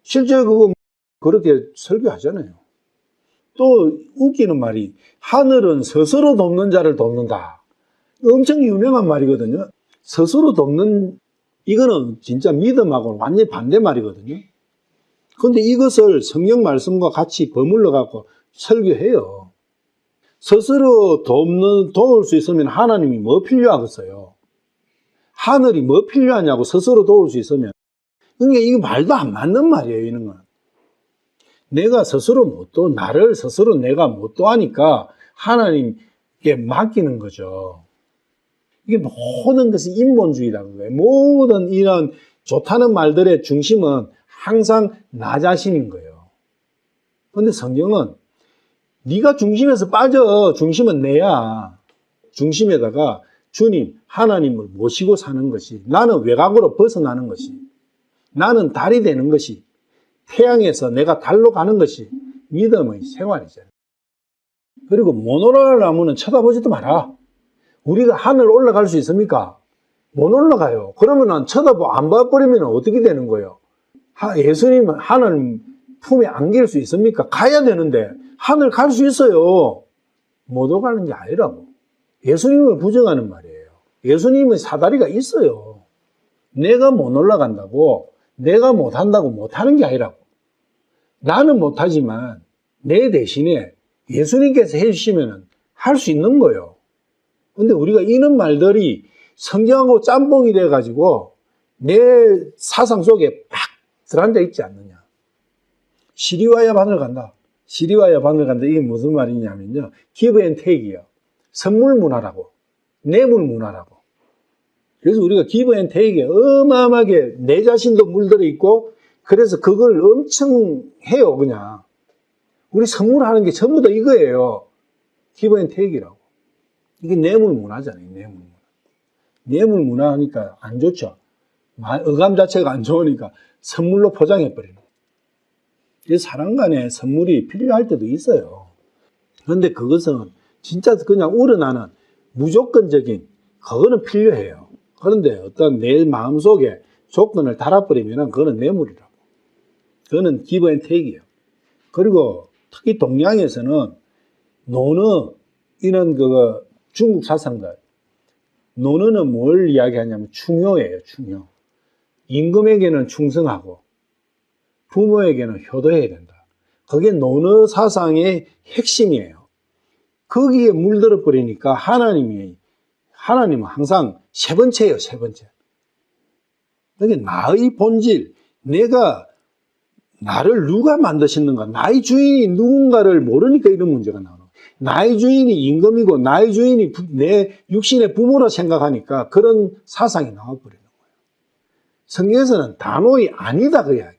A: 실제 그거 그렇게 설교하잖아요. 또 웃기는 말이 하늘은 스스로 돕는 자를 돕는다. 엄청 유명한 말이거든요. 스스로 돕는 이거는 진짜 믿음하고는 완전히 반대 말이거든요. 그런데 이것을 성경 말씀과 같이 버물러 갖고 설교해요. 스스로 도울 수 있으면 하나님이 뭐 필요하겠어요? 하늘이 뭐 필요하냐고 스스로 도울 수 있으면. 그러니까 이게 말도 안 맞는 말이에요. 이런 건. 내가 스스로 나를 스스로 내가 못 도하니까 하나님께 맡기는 거죠. 이게 모든 것이 인본주의라는 거예요. 모든 이런 좋다는 말들의 중심은 항상 나 자신인 거예요. 그런데 성경은 네가 중심에서 빠져. 중심은 내야. 중심에다가 주님, 하나님을 모시고 사는 것이, 나는 외곽으로 벗어나는 것이, 나는 달이 되는 것이, 태양에서 내가 달로 가는 것이 믿음의 생활이잖아요. 그리고 못 올라가려면 쳐다보지도 마라. 우리가 하늘 올라갈 수 있습니까? 못 올라가요. 그러면 안 봐버리면 어떻게 되는 거예요? 예수님 하늘 품에 안길 수 있습니까? 가야 되는데 하늘 갈 수 있어요. 못 오가는 게 아니라고. 예수님을 부정하는 말이에요. 예수님의 사다리가 있어요. 내가 못 올라간다고, 내가 못한다고 못하는 게 아니라고. 나는 못하지만 내 대신에 예수님께서 해주시면 할 수 있는 거예요. 근데 우리가 이런 말들이 성경하고 짬뽕이 돼가지고 내 사상 속에 팍 들어앉아 있지 않느냐. 시리와야 바늘 간다. 시리와야 바늘 간다. 이게 무슨 말이냐면요. give and take이요. 선물 문화라고. 뇌물 문화라고. 그래서 우리가 give and take에 어마어마하게 내 자신도 물들어 있고 그래서 그걸 엄청 해요. 그냥. 우리 선물하는 게 전부 다 이거예요. give and take이라고. 이게 뇌물 문화잖아요. 뇌물 문화. 뇌물 문화 하니까 안 좋죠. 어감 자체가 안 좋으니까 선물로 포장해버리는 거예요. 그래서 사람 간에 선물이 필요할 때도 있어요. 그런데 그것은 진짜 그냥 우러나는 무조건적인 그거는 필요해요. 그런데 어떤 내 마음속에 조건을 달아버리면 그거는 뇌물이라고. 그거는 give and take이에요. 그리고 특히 동양에서는 노는 이런 중국 사상들. 논어는 뭘 이야기하냐면 충효예요, 충효. 임금에게는 충성하고 부모에게는 효도해야 된다. 그게 논어 사상의 핵심이에요. 거기에 물들어 버리니까 하나님은 항상 세 번째예요, 세 번째. 그게 나의 본질, 나를 누가 만드셨는가, 나의 주인이 누군가를 모르니까 이런 문제가 나오는 거예요. 나의 주인이 임금이고 나의 주인이 내 육신의 부모라 생각하니까 그런 사상이 나와버리는 거예요. 성경에서는 단호히 아니다 그 이야기예요.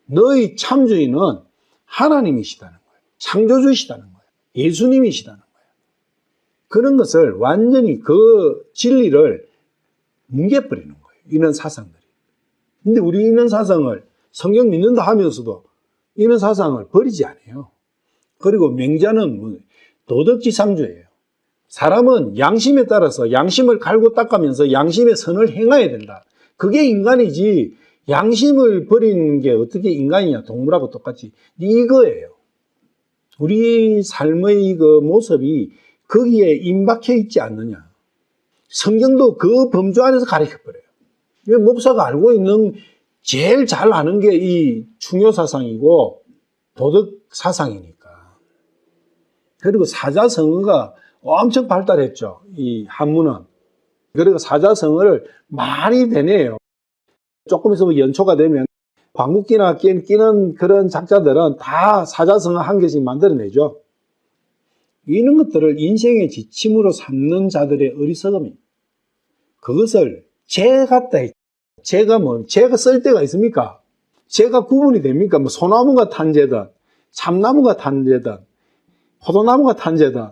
A: 너의 참주인은 하나님이시다는 거예요. 창조주이시다는 거예요. 예수님이시다는 거예요. 그런 것을 완전히 그 진리를 뭉개버리는 거예요. 이런 사상들이. 근데 우리 이런 사상을 성경 믿는다 하면서도 이런 사상을 버리지 않아요. 그리고 맹자는 도덕지상주예요. 사람은 양심에 따라서 양심을 갈고 닦으면서 양심의 선을 행해야 된다. 그게 인간이지 양심을 버리는 게 어떻게 인간이냐, 동물하고 똑같이. 이거예요. 우리 삶의 그 모습이 거기에 임박해 있지 않느냐. 성경도 그 범주 안에서 가르쳐버려요. 목사가 알고 있는 제일 잘 아는 게 이 충효사상이고 도덕사상이니까. 그리고 사자성어가 엄청 발달했죠. 이 한문은. 그리고 사자성어를 많이 대내요. 조금 있으면 연초가 되면 방귀끼나 끼는 그런 작자들은 다 사자성어 한 개씩 만들어내죠. 이런 것들을 인생의 지침으로 삼는 자들의 어리석음이. 그것을 재 같다 했죠. 재가 쓸 데가 있습니까? 재가 구분이 됩니까? 소나무가 탄재든, 참나무가 탄재든, 포도나무가 탄재든,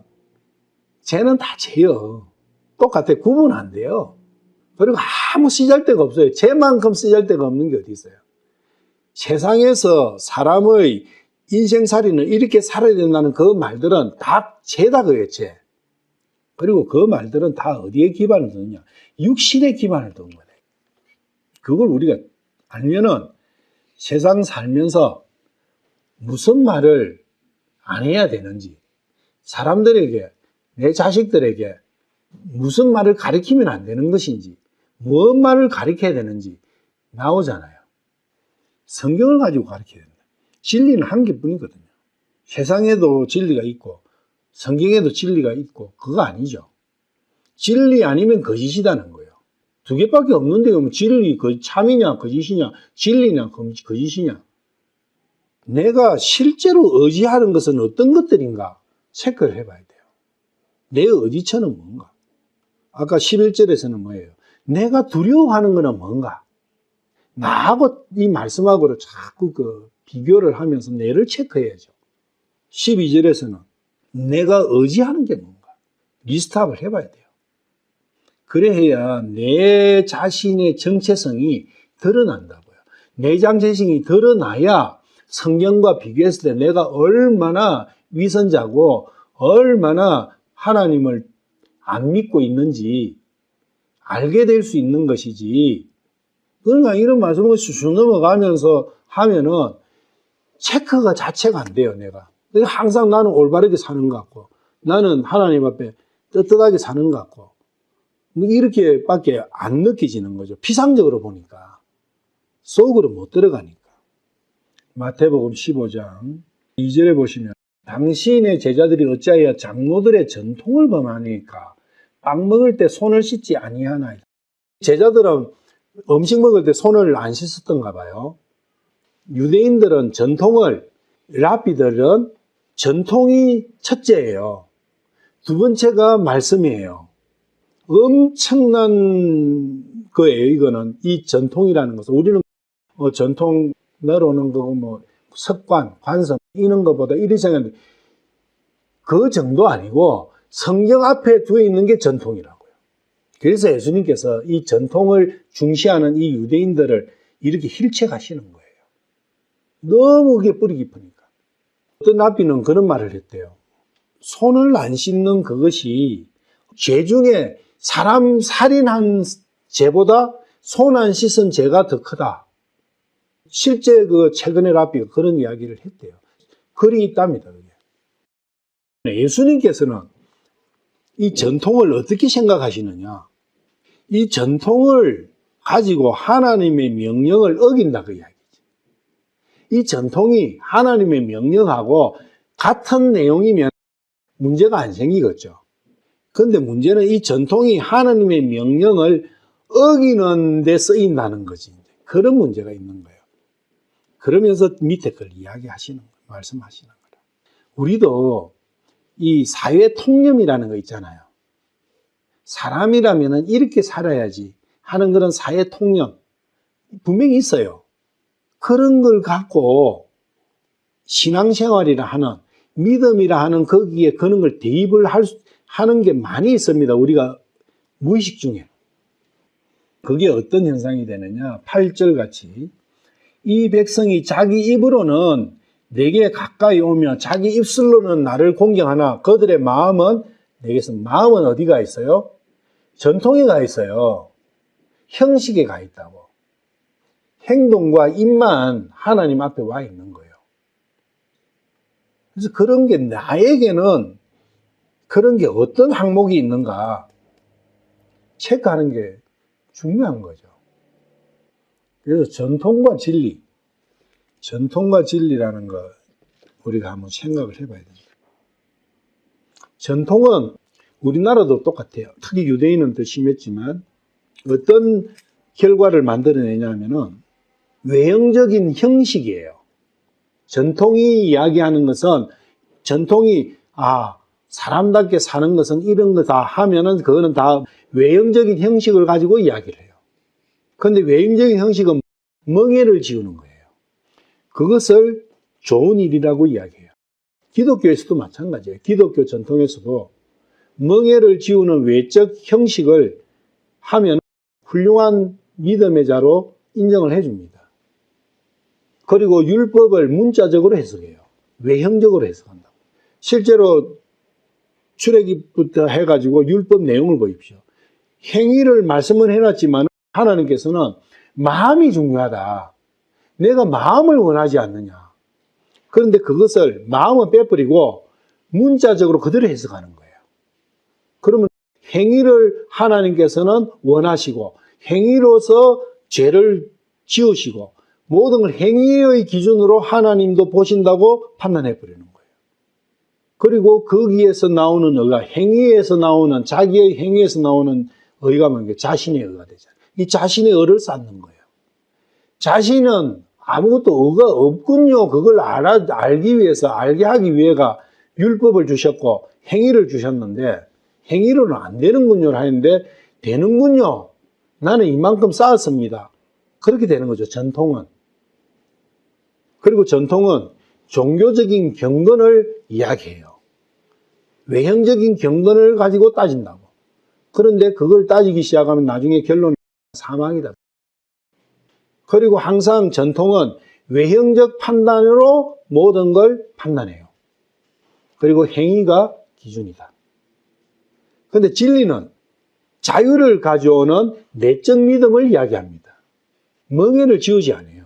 A: 재는 다 재요. 똑같아. 구분 안 돼요. 그리고 아무 쓰잘데가 없어요. 재만큼 쓰잘데가 없는 게 어디 있어요? 세상에서 사람의 인생살이는 이렇게 살아야 된다는 그 말들은 다 재다 그예요, 재. 그리고 그 말들은 다 어디에 기반을 두느냐? 육신에 기반을 둔 거예요. 그걸 우리가 알면은 세상 살면서 무슨 말을 안 해야 되는지, 사람들에게, 내 자식들에게 무슨 말을 가르치면 안 되는 것인지, 무슨 말을 가르쳐야 되는지 나오잖아요. 성경을 가지고 가르쳐야 된다. 진리는 한 개뿐이거든요. 세상에도 진리가 있고 성경에도 진리가 있고 그거 아니죠. 진리 아니면 거짓이라는 거예요. 두 개밖에 없는데 그러면 진리 참이냐 거짓이냐, 진리냐 거짓이냐. 내가 실제로 의지하는 것은 어떤 것들인가 체크를 해봐야 돼요. 내 의지처는 뭔가. 아까 11절에서는 뭐예요? 내가 두려워하는 것은 뭔가. 나하고 이 말씀하고를 자꾸 비교를 하면서 내를 체크해야죠. 12절에서는 내가 의지하는 게 뭔가. 리스트업을 해봐야 돼요. 그래야 내 자신의 정체성이 드러난다고요. 내 정체성이 드러나야 성경과 비교했을 때 내가 얼마나 위선자고 얼마나 하나님을 안 믿고 있는지 알게 될 수 있는 것이지. 그러니까 이런 말씀을 쑥 넘어가면서 하면은 체크가 자체가 안 돼요, 내가. 항상 나는 올바르게 사는 것 같고, 나는 하나님 앞에 떳떳하게 사는 것 같고, 이렇게밖에 안 느껴지는 거죠. 피상적으로 보니까. 속으로 못 들어가니까. 마태복음 15장 2절에 보시면 당신의 제자들이 어찌하여 장로들의 전통을 범하니까 빵 먹을 때 손을 씻지 아니하나이다. 제자들은 음식 먹을 때 손을 안 씻었던가 봐요. 유대인들은 랍비들은 전통이 첫째예요. 두 번째가 말씀이에요. 엄청난 거예요, 이거는. 이 전통이라는 것은. 우리는 전통 내려오는 거고, 습관, 관습, 이런 것보다 이리 생각하는데, 그 정도 아니고, 성경 앞에 두어 있는 게 전통이라고요. 그래서 예수님께서 이 전통을 중시하는 이 유대인들을 이렇게 힐책하시는 거예요. 너무 그게 뿌리 깊으니까. 어떤 랍비는 그런 말을 했대요. 손을 안 씻는 그것이 죄 중에 사람 살인한 죄보다 손 안 씻은 죄가 더 크다. 실제 최근에 랍비가 그런 이야기를 했대요. 글이 있답니다. 그게. 예수님께서는 이 전통을 어떻게 생각하시느냐? 이 전통을 가지고 하나님의 명령을 어긴다 그 이야기죠. 이 전통이 하나님의 명령하고 같은 내용이면 문제가 안 생기겠죠. 그런데 문제는 이 전통이 하나님의 명령을 어기는 데 쓰인다는 거지. 그런 문제가 있는 거예요. 그러면서 밑에 걸 이야기하시는 거예요. 말씀하시는 거예요. 우리도 이 사회 통념이라는 거 있잖아요. 사람이라면 이렇게 살아야지 하는 그런 사회 통념 분명히 있어요. 그런 걸 갖고 신앙생활이라 하는 믿음이라 하는 거기에 그런 걸 대입을 하는 게 많이 있습니다. 우리가 무의식 중에. 그게 어떤 현상이 되느냐? 8절 같이 이 백성이 자기 입으로는 내게 가까이 오며 자기 입술로는 나를 공경하나 그들의 마음은 내게서 마음은 어디가 있어요? 전통에 가 있어요. 형식에 가 있다고. 행동과 입만 하나님 앞에 와 있는 거예요. 그래서 그런 게 나에게는 그런 게 어떤 항목이 있는가 체크하는 게 중요한 거죠. 그래서 전통과 진리라는 거 우리가 한번 생각을 해봐야 됩니다. 전통은 우리나라도 똑같아요. 특히 유대인은 더 심했지만 어떤 결과를 만들어내냐면은 외형적인 형식이에요. 전통이 이야기하는 것은 전통이 사람답게 사는 것은 이런 거 다 하면은 그거는 다 외형적인 형식을 가지고 이야기를 해요. 그런데 외형적인 형식은 멍에를 지우는 거예요. 그것을 좋은 일이라고 이야기해요. 기독교에서도 마찬가지예요. 기독교 전통에서도 멍에를 지우는 외적 형식을 하면 훌륭한 믿음의 자로 인정을 해줍니다. 그리고 율법을 문자적으로 해석해요. 외형적으로 해석한다고. 실제로 출애굽부터 해가지고 율법 내용을 보십시오. 행위를 말씀을 해놨지만 하나님께서는 마음이 중요하다. 내가 마음을 원하지 않느냐. 그런데 그것을 마음은 빼버리고 문자적으로 그대로 해석하는 거예요. 그러면 행위를 하나님께서는 원하시고 행위로서 죄를 지으시고 모든 걸 행위의 기준으로 하나님도 보신다고 판단해버리는 거예요. 그리고 거기에서 나오는 의가 행위에서 나오는 자기의 행위에서 나오는 의가 뭔가 자신의 의가 되잖아요. 이 자신의 의를 쌓는 거예요. 자신은 아무것도 의가 없군요. 그걸 알기 위해서 알게 하기 위해가 율법을 주셨고 행위를 주셨는데 행위로는 안 되는군요 하는데 되는군요. 나는 이만큼 쌓았습니다. 그렇게 되는 거죠. 전통은. 그리고 전통은 종교적인 경건을 이야기해요. 외형적인 경건을 가지고 따진다고. 그런데 그걸 따지기 시작하면 나중에 결론이 사망이다. 그리고 항상 전통은 외형적 판단으로 모든 걸 판단해요. 그리고 행위가 기준이다. 그런데 진리는 자유를 가져오는 내적 믿음을 이야기합니다. 멍에를 지우지 않아요.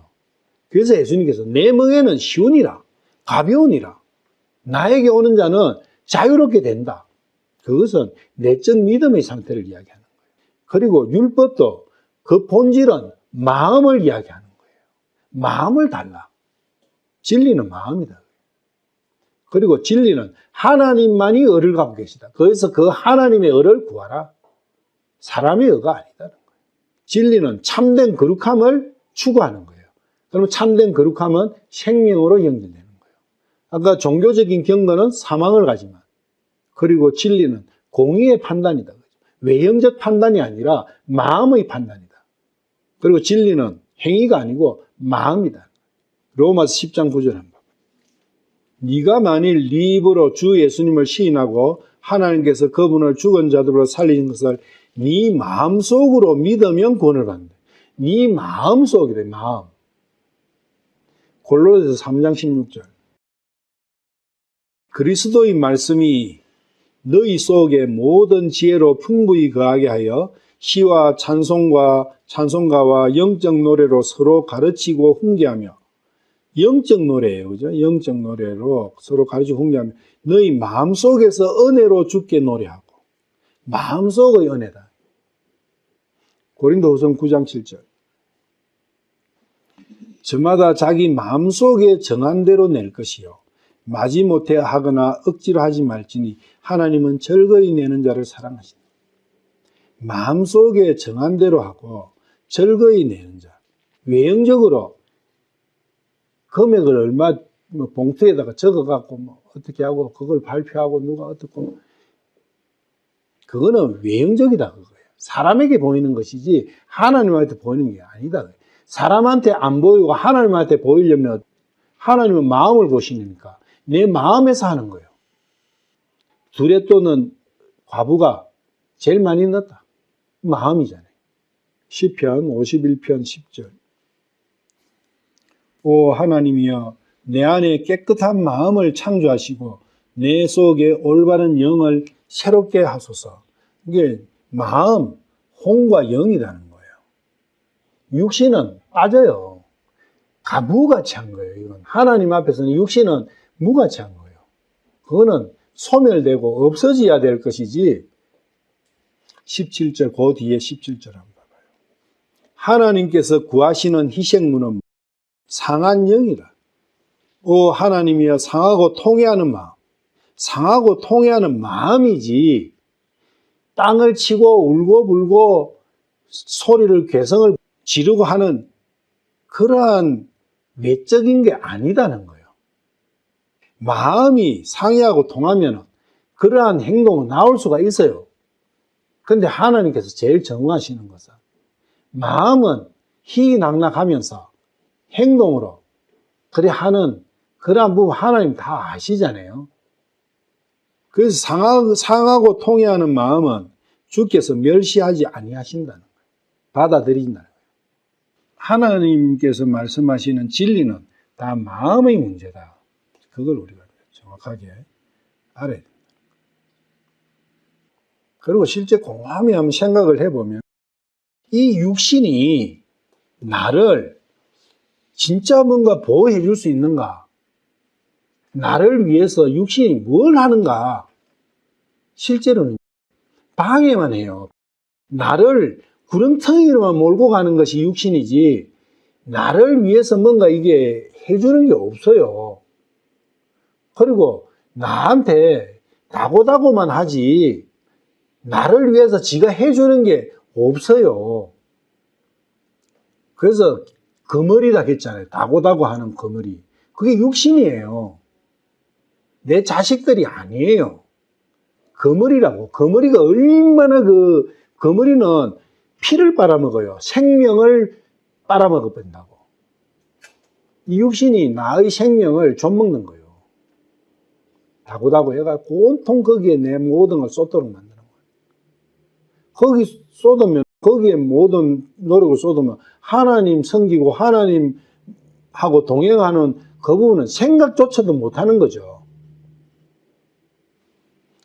A: 그래서 예수님께서 내 멍에는 쉬우니라 가벼우니라 나에게 오는 자는 자유롭게 된다. 그것은 내적 믿음의 상태를 이야기하는 거예요. 그리고 율법도 그 본질은 마음을 이야기하는 거예요. 마음을 달라. 진리는 마음이다. 그리고 진리는 하나님만이 의를 갖고 계시다. 그래서 그 하나님의 의를 구하라. 사람의 의가 아니다는 거예요. 진리는 참된 거룩함을 추구하는 거예요. 그러면 참된 거룩함은 생명으로 연결되는 거예요. 아까 종교적인 경건은 사망을 가지만 그리고 진리는 공의의 판단이다. 외형적 판단이 아니라 마음의 판단이다. 그리고 진리는 행위가 아니고 마음이다. 로마서 10장 9절 한번. 네가 만일 네 입으로 주 예수님을 시인하고 하나님께서 그분을 죽은 자들로 살리신 것을 네 마음속으로 믿으면 구원을 받는다. 네 마음속이래. 마음. 골로새서 3장 16절. 그리스도의 말씀이 너희 속에 모든 지혜로 풍부히 거하게 하여 시와 찬송가와 영적 노래로 서로 가르치고 훈계하며 영적 노래예요. 그죠? 영적 노래로 서로 가르치고 훈계하며 너희 마음속에서 은혜로 주께 노래하고 마음속의 은혜다. 고린도후서 9장 7절. 저마다 자기 마음속에 정한 대로 낼 것이요 마지못해 하거나 억지로 하지 말지니 하나님은 즐거이 내는 자를 사랑하신다. 마음속에 정한 대로 하고 즐거이 내는 자. 외형적으로 금액을 얼마 봉투에다가 적어갖고 어떻게 하고 그걸 발표하고 누가 어떻고 그거는 외형적이다 그거예요. 사람에게 보이는 것이지 하나님한테 보이는 게 아니다. 사람한테 안 보이고 하나님한테 보이려면 하나님은 마음을 보시니까 내 마음에서 하는 거예요. 두레또는 과부가 제일 많이 넣었다. 마음이잖아요. 시편 51편 10절. 오 하나님이여 내 안에 깨끗한 마음을 창조하시고 내 속에 올바른 영을 새롭게 하소서. 이게 마음, 혼과 영이라는 거예요. 육신은 빠져요. 가무같이 한 거예요. 이건 하나님 앞에서는 육신은 무같이 한 거예요. 그거는 소멸되고 없어져야 될 것이지. 17절 그 뒤에 17절 한번 봐봐요. 하나님께서 구하시는 희생문은 상한 영이다. 오 하나님이여 상하고 통회하는 마음. 상하고 통회하는 마음이지 땅을 치고 울고 불고 소리를 괴성을 지르고 하는 그러한 외적인 게 아니다는 거예요. 마음이 상해하고 통하면 그러한 행동은 나올 수가 있어요. 그런데 하나님께서 제일 정하시는 것은 마음은 희희낙낙하면서 행동으로 그래 하는 그러한 부분 하나님 다 아시잖아요. 그래서 상하고 통해하는 마음은 주께서 멸시하지 아니하신다는 거예요. 받아들인다는 거예요. 하나님께서 말씀하시는 진리는 다 마음의 문제다. 그걸 우리가 정확하게 알아야 됩니다. 그리고 실제 곰곰이 한번 생각을 해보면 이 육신이 나를 진짜 뭔가 보호해 줄 수 있는가? 나를 위해서 육신이 뭘 하는가? 실제로는 방해만 해요. 나를 구렁텅이로만 몰고 가는 것이 육신이지 나를 위해서 뭔가 이게 해주는 게 없어요. 그리고 나한테 다고다고만 하지 나를 위해서 지가 해주는 게 없어요. 그래서 거머리라 했잖아요. 다고다고 하는 거머리. 그게 육신이에요. 내 자식들이 아니에요. 거머리라고. 거머리가 얼마나 거머리는 피를 빨아먹어요. 생명을 빨아먹어버린다고. 이 육신이 나의 생명을 좀먹는 거예요. 다고다고 해가지고 온통 거기에 내 모든 걸 쏟도록 만드는 거예요. 거기 쏟으면 거기에 모든 노력을 쏟으면 하나님 섬기고 하나님하고 동행하는 그 부분은 생각조차도 못하는 거죠.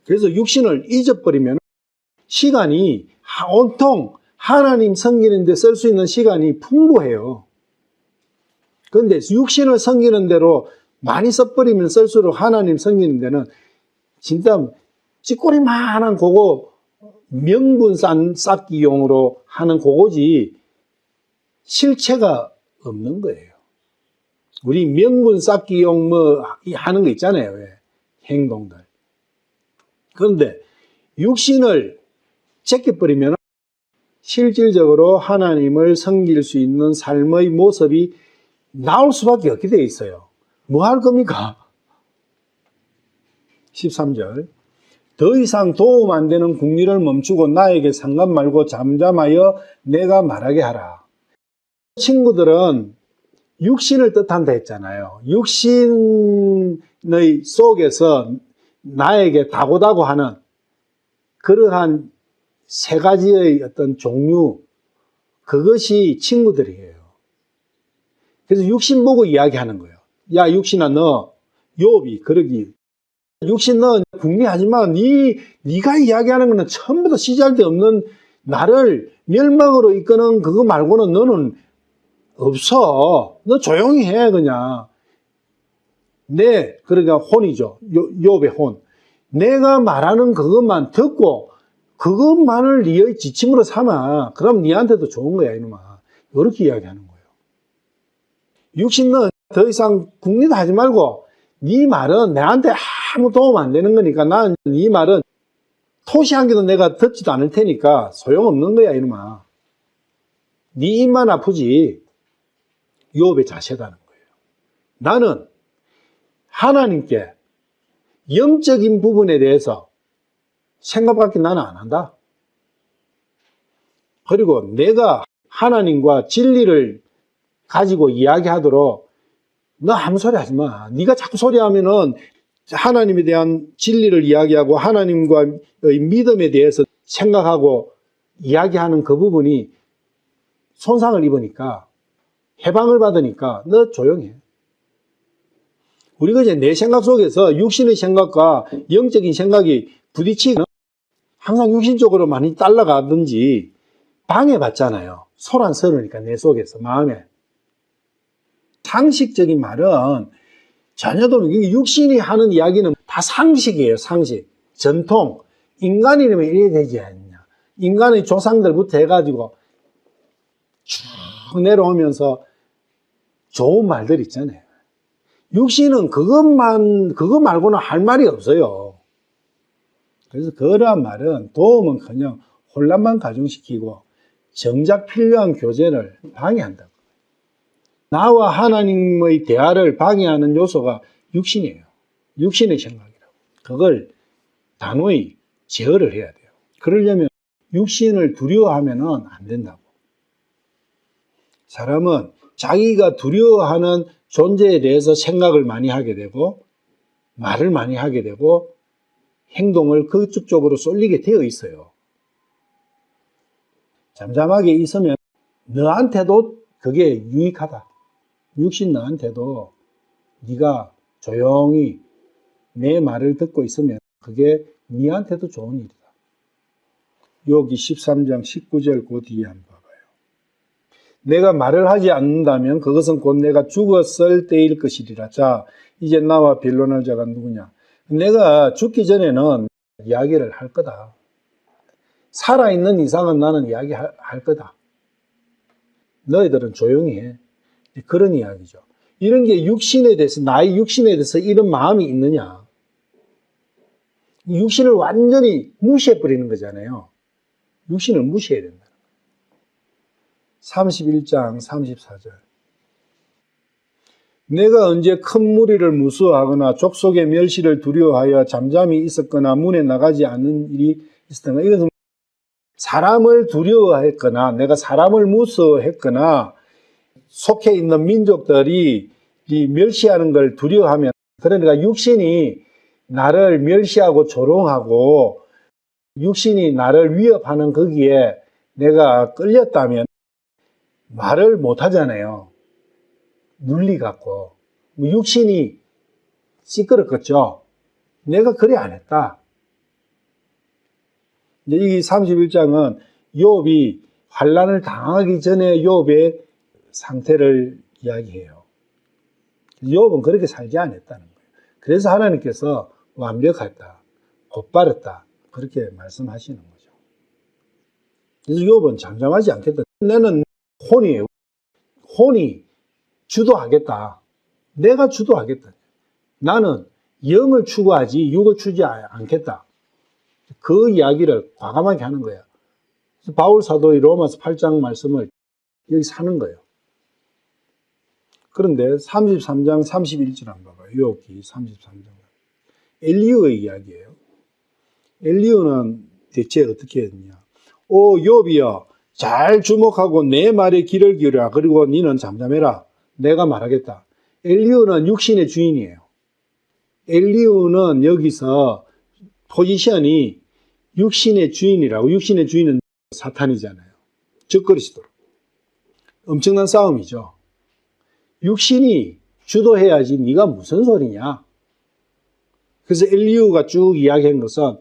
A: 그래서 육신을 잊어버리면 시간이 온통 하나님 섬기는 데 쓸 수 있는 시간이 풍부해요. 그런데 육신을 섬기는 대로 많이 써버리면 쓸수록 하나님 섬기는 데는 진짜 찌꼬리만한 그거 명분 쌓기용으로 하는 그거지 실체가 없는 거예요. 우리 명분 쌓기용 하는 거 있잖아요. 왜? 행동들. 그런데 육신을 제껴버리면 실질적으로 하나님을 섬길 수 있는 삶의 모습이 나올 수밖에 없게 돼 있어요. 뭐 할 겁니까? 13절. 더 이상 도움 안 되는 궁리를 멈추고 나에게 상관 말고 잠잠하여 내가 말하게 하라. 친구들은 육신을 뜻한다 했잖아요. 육신의 속에서 나에게 다고다고 하는 그러한 세 가지의 어떤 종류, 그것이 친구들이에요. 그래서 육신 보고 이야기하는 거예요. 야, 육신아, 너, 욥이 그러기. 육신 너 궁리하지 마. 네가 이야기하는 거는 전부 다 시잘데없는 나를 멸망으로 이끄는 그거 말고는 너는 없어. 너 조용히 해, 그냥. 그러니까 혼이죠. 욥의 혼. 내가 말하는 그것만 듣고 그것만을 네의 지침으로 삼아. 그럼 네한테도 좋은 거야, 이놈아. 이렇게 이야기하는 거예요. 육신은 더 이상 궁리도 하지 말고 네 말은 내한테 아무 도움 안 되는 거니까 나는 네 말은 토시 한 개도 내가 듣지도 않을 테니까 소용없는 거야, 이놈아. 네 입만 아프지. 욥의 자세라는 거예요. 나는 하나님께 영적인 부분에 대해서 생각밖에 나는 안 한다. 그리고 내가 하나님과 진리를 가지고 이야기하도록 너 아무 소리 하지 마. 네가 자꾸 소리하면은 하나님에 대한 진리를 이야기하고 하나님과의 믿음에 대해서 생각하고 이야기하는 그 부분이 손상을 입으니까 해방을 받으니까 너 조용해. 우리가 이제 내 생각 속에서 육신의 생각과 영적인 생각이 부딪히면 항상 육신적으로 많이 따라가든지 방해받잖아요. 소란스러우니까 내 속에서 마음에. 상식적인 말은 전혀도 육신이 하는 이야기는 다 상식이에요. 상식. 전통. 인간이라면 이래야 되지 않냐. 인간의 조상들부터 해가지고 쭉 내려오면서 좋은 말들 있잖아요. 육신은 그거 말고는 할 말이 없어요. 그래서 그러한 말은 도움은커녕 혼란만 가중시키고 정작 필요한 교제를 방해한다고. 나와 하나님의 대화를 방해하는 요소가 육신이에요. 육신의 생각이라고. 그걸 단호히 제어를 해야 돼요. 그러려면 육신을 두려워하면 안 된다고. 사람은 자기가 두려워하는 존재에 대해서 생각을 많이 하게 되고 말을 많이 하게 되고 행동을 그쪽 쪽으로 쏠리게 되어 있어요. 잠잠하게 있으면 너한테도 그게 유익하다. 육신 너한테도 네가 조용히 내 말을 듣고 있으면 그게 네한테도 좋은 일이다. 여기 13장 19절 그 뒤에 한번 봐봐요. 내가 말을 하지 않는다면 그것은 곧 내가 죽었을 때일 것이리라. 자, 이제 나와 변론할 자가 누구냐? 내가 죽기 전에는 이야기를 할 거다. 살아있는 이상은 나는 이야기할 거다. 너희들은 조용히 해. 그런 이야기죠. 이런 게 육신에 대해서, 나의 육신에 대해서 이런 마음이 있느냐. 육신을 완전히 무시해버리는 거잖아요. 육신을 무시해야 된다. 31장 34절. 내가 언제 큰 무리를 무수하거나 족속의 멸시를 두려워하여 잠잠히 있었거나 문에 나가지 않는 일이 있었던가. 이것은 사람을 두려워했거나 내가 사람을 무서워했거나 속해 있는 민족들이 이 멸시하는 걸 두려워하면, 그러니까 육신이 나를 멸시하고 조롱하고 육신이 나를 위협하는 거기에 내가 끌렸다면 말을 못 하잖아요. 눌리갖고. 육신이 시끄럽겠죠. 내가 그래 안 했다. 이 31장은 욥이 환난을 당하기 전에 욥의 상태를 이야기해요. 욥은 그렇게 살지 않았다는 거예요. 그래서 하나님께서 완벽했다, 곧바랐다, 그렇게 말씀하시는 거죠. 그래서 욥은 잠잠하지 않겠다. 나는 혼이 주도하겠다. 내가 주도하겠다. 나는 영을 추구하지 육을 추지 않겠다. 그 이야기를 과감하게 하는 거예요. 바울 사도의 로마서 8장 말씀을 여기 사는 거예요. 그런데 33장 31절 한번 봐봐요. 욥기 33장. 엘리후의 이야기예요. 엘리후는 대체 어떻게 했냐. 오 욥이여, 잘 주목하고 내 말에 귀를 기울여라. 그리고 너는 잠잠해라. 내가 말하겠다. 엘리후는 육신의 주인이에요. 엘리후는 여기서 포지션이 육신의 주인이라고. 육신의 주인은 사탄이잖아요. 적그리스도. 엄청난 싸움이죠. 육신이 주도해야지 네가 무슨 소리냐. 그래서 엘리후가 쭉 이야기한 것은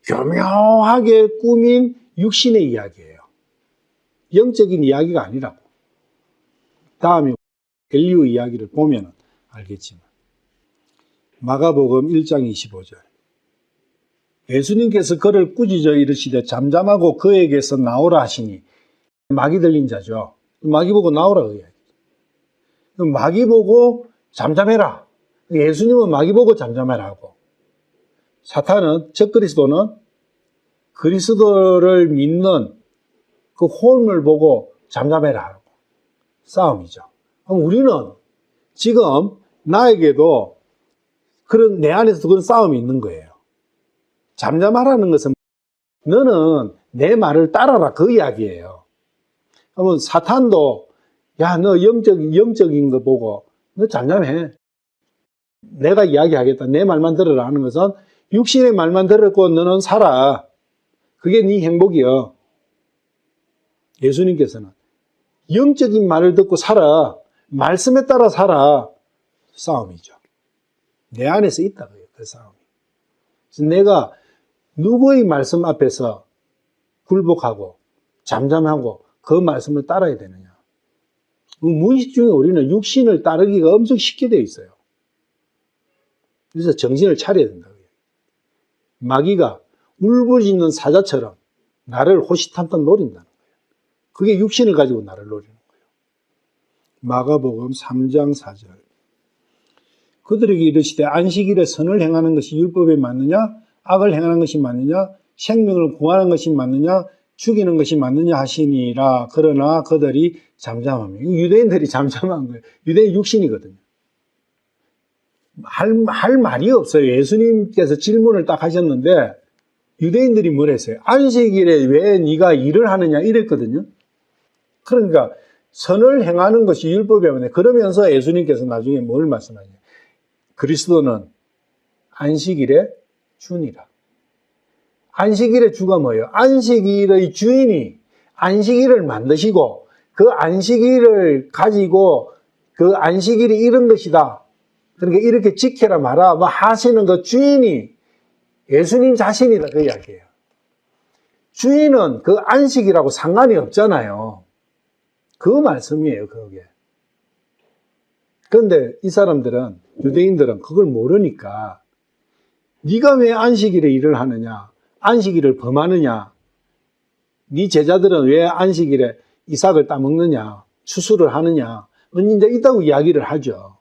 A: 교묘하게 꾸민 육신의 이야기예요. 영적인 이야기가 아니라고. 다음에 엘리후 이야기를 보면 알겠지만. 마가복음 1장 25절. 예수님께서 그를 꾸짖어 이르시되 잠잠하고 그에게서 나오라 하시니 마귀 들린 자죠. 마귀 보고 나오라 그래요. 마귀 보고 잠잠해라. 예수님은 마귀 보고 잠잠해라 하고, 사탄은, 적그리스도는 그리스도를 믿는 그 혼을 보고 잠잠해라 하고 싸움이죠. 그럼 우리는 지금 나에게도 그런, 내 안에서 그런 싸움이 있는 거예요. 잠잠하라는 것은 너는 내 말을 따라라, 그 이야기예요. 그러면 사탄도 야, 너 영적인 거 보고 너 잠잠해. 내가 이야기하겠다. 내 말만 들으라 하는 것은 육신의 말만 들었고 너는 살아. 그게 네 행복이요. 예수님께서는 영적인 말을 듣고 살아. 말씀에 따라 살아. 싸움이죠. 내 안에서 있다고요, 그 싸움이. 그래서 내가 누구의 말씀 앞에서 굴복하고 잠잠하고 그 말씀을 따라야 되느냐. 무의식 중에 우리는 육신을 따르기가 엄청 쉽게 되어 있어요. 그래서 정신을 차려야 된다고요. 마귀가 울부짖는 사자처럼 나를 호시탐탐 노린다는 거예요. 그게 육신을 가지고 나를 노리는 거예요. 마가복음 3장 4절. 그들에게 이르시되 안식일에 선을 행하는 것이 율법에 맞느냐? 악을 행하는 것이 맞느냐? 생명을 구하는 것이 맞느냐? 죽이는 것이 맞느냐 하시니라. 그러나 그들이 잠잠하며. 유대인들이 잠잠한 거예요. 유대인 육신이거든요. 할 말이 없어요. 예수님께서 질문을 딱 하셨는데 유대인들이 뭘 했어요? 안식일에 왜 네가 일을 하느냐 이랬거든요. 그러니까 선을 행하는 것이 율법이 맞느냐. 그러면서 예수님께서 나중에 뭘 말씀하냐. 그리스도는 안식일의 주니라. 안식일의 주가 뭐예요? 안식일의 주인이 안식일을 만드시고 그 안식일을 가지고 그 안식일이 이런 것이다. 그러니까 이렇게 지켜라 마라 뭐 하시는 그 주인이 예수님 자신이다, 그 이야기예요. 주인은 그 안식이라고 상관이 없잖아요. 그 말씀이에요, 그게. 그런데 이 사람들은, 유대인들은 그걸 모르니까 네가 왜 안식일에 일을 하느냐, 안식일을 범하느냐, 네 제자들은 왜 안식일에 이삭을 따먹느냐, 추수를 하느냐, 이제 있다고 이야기를 하죠.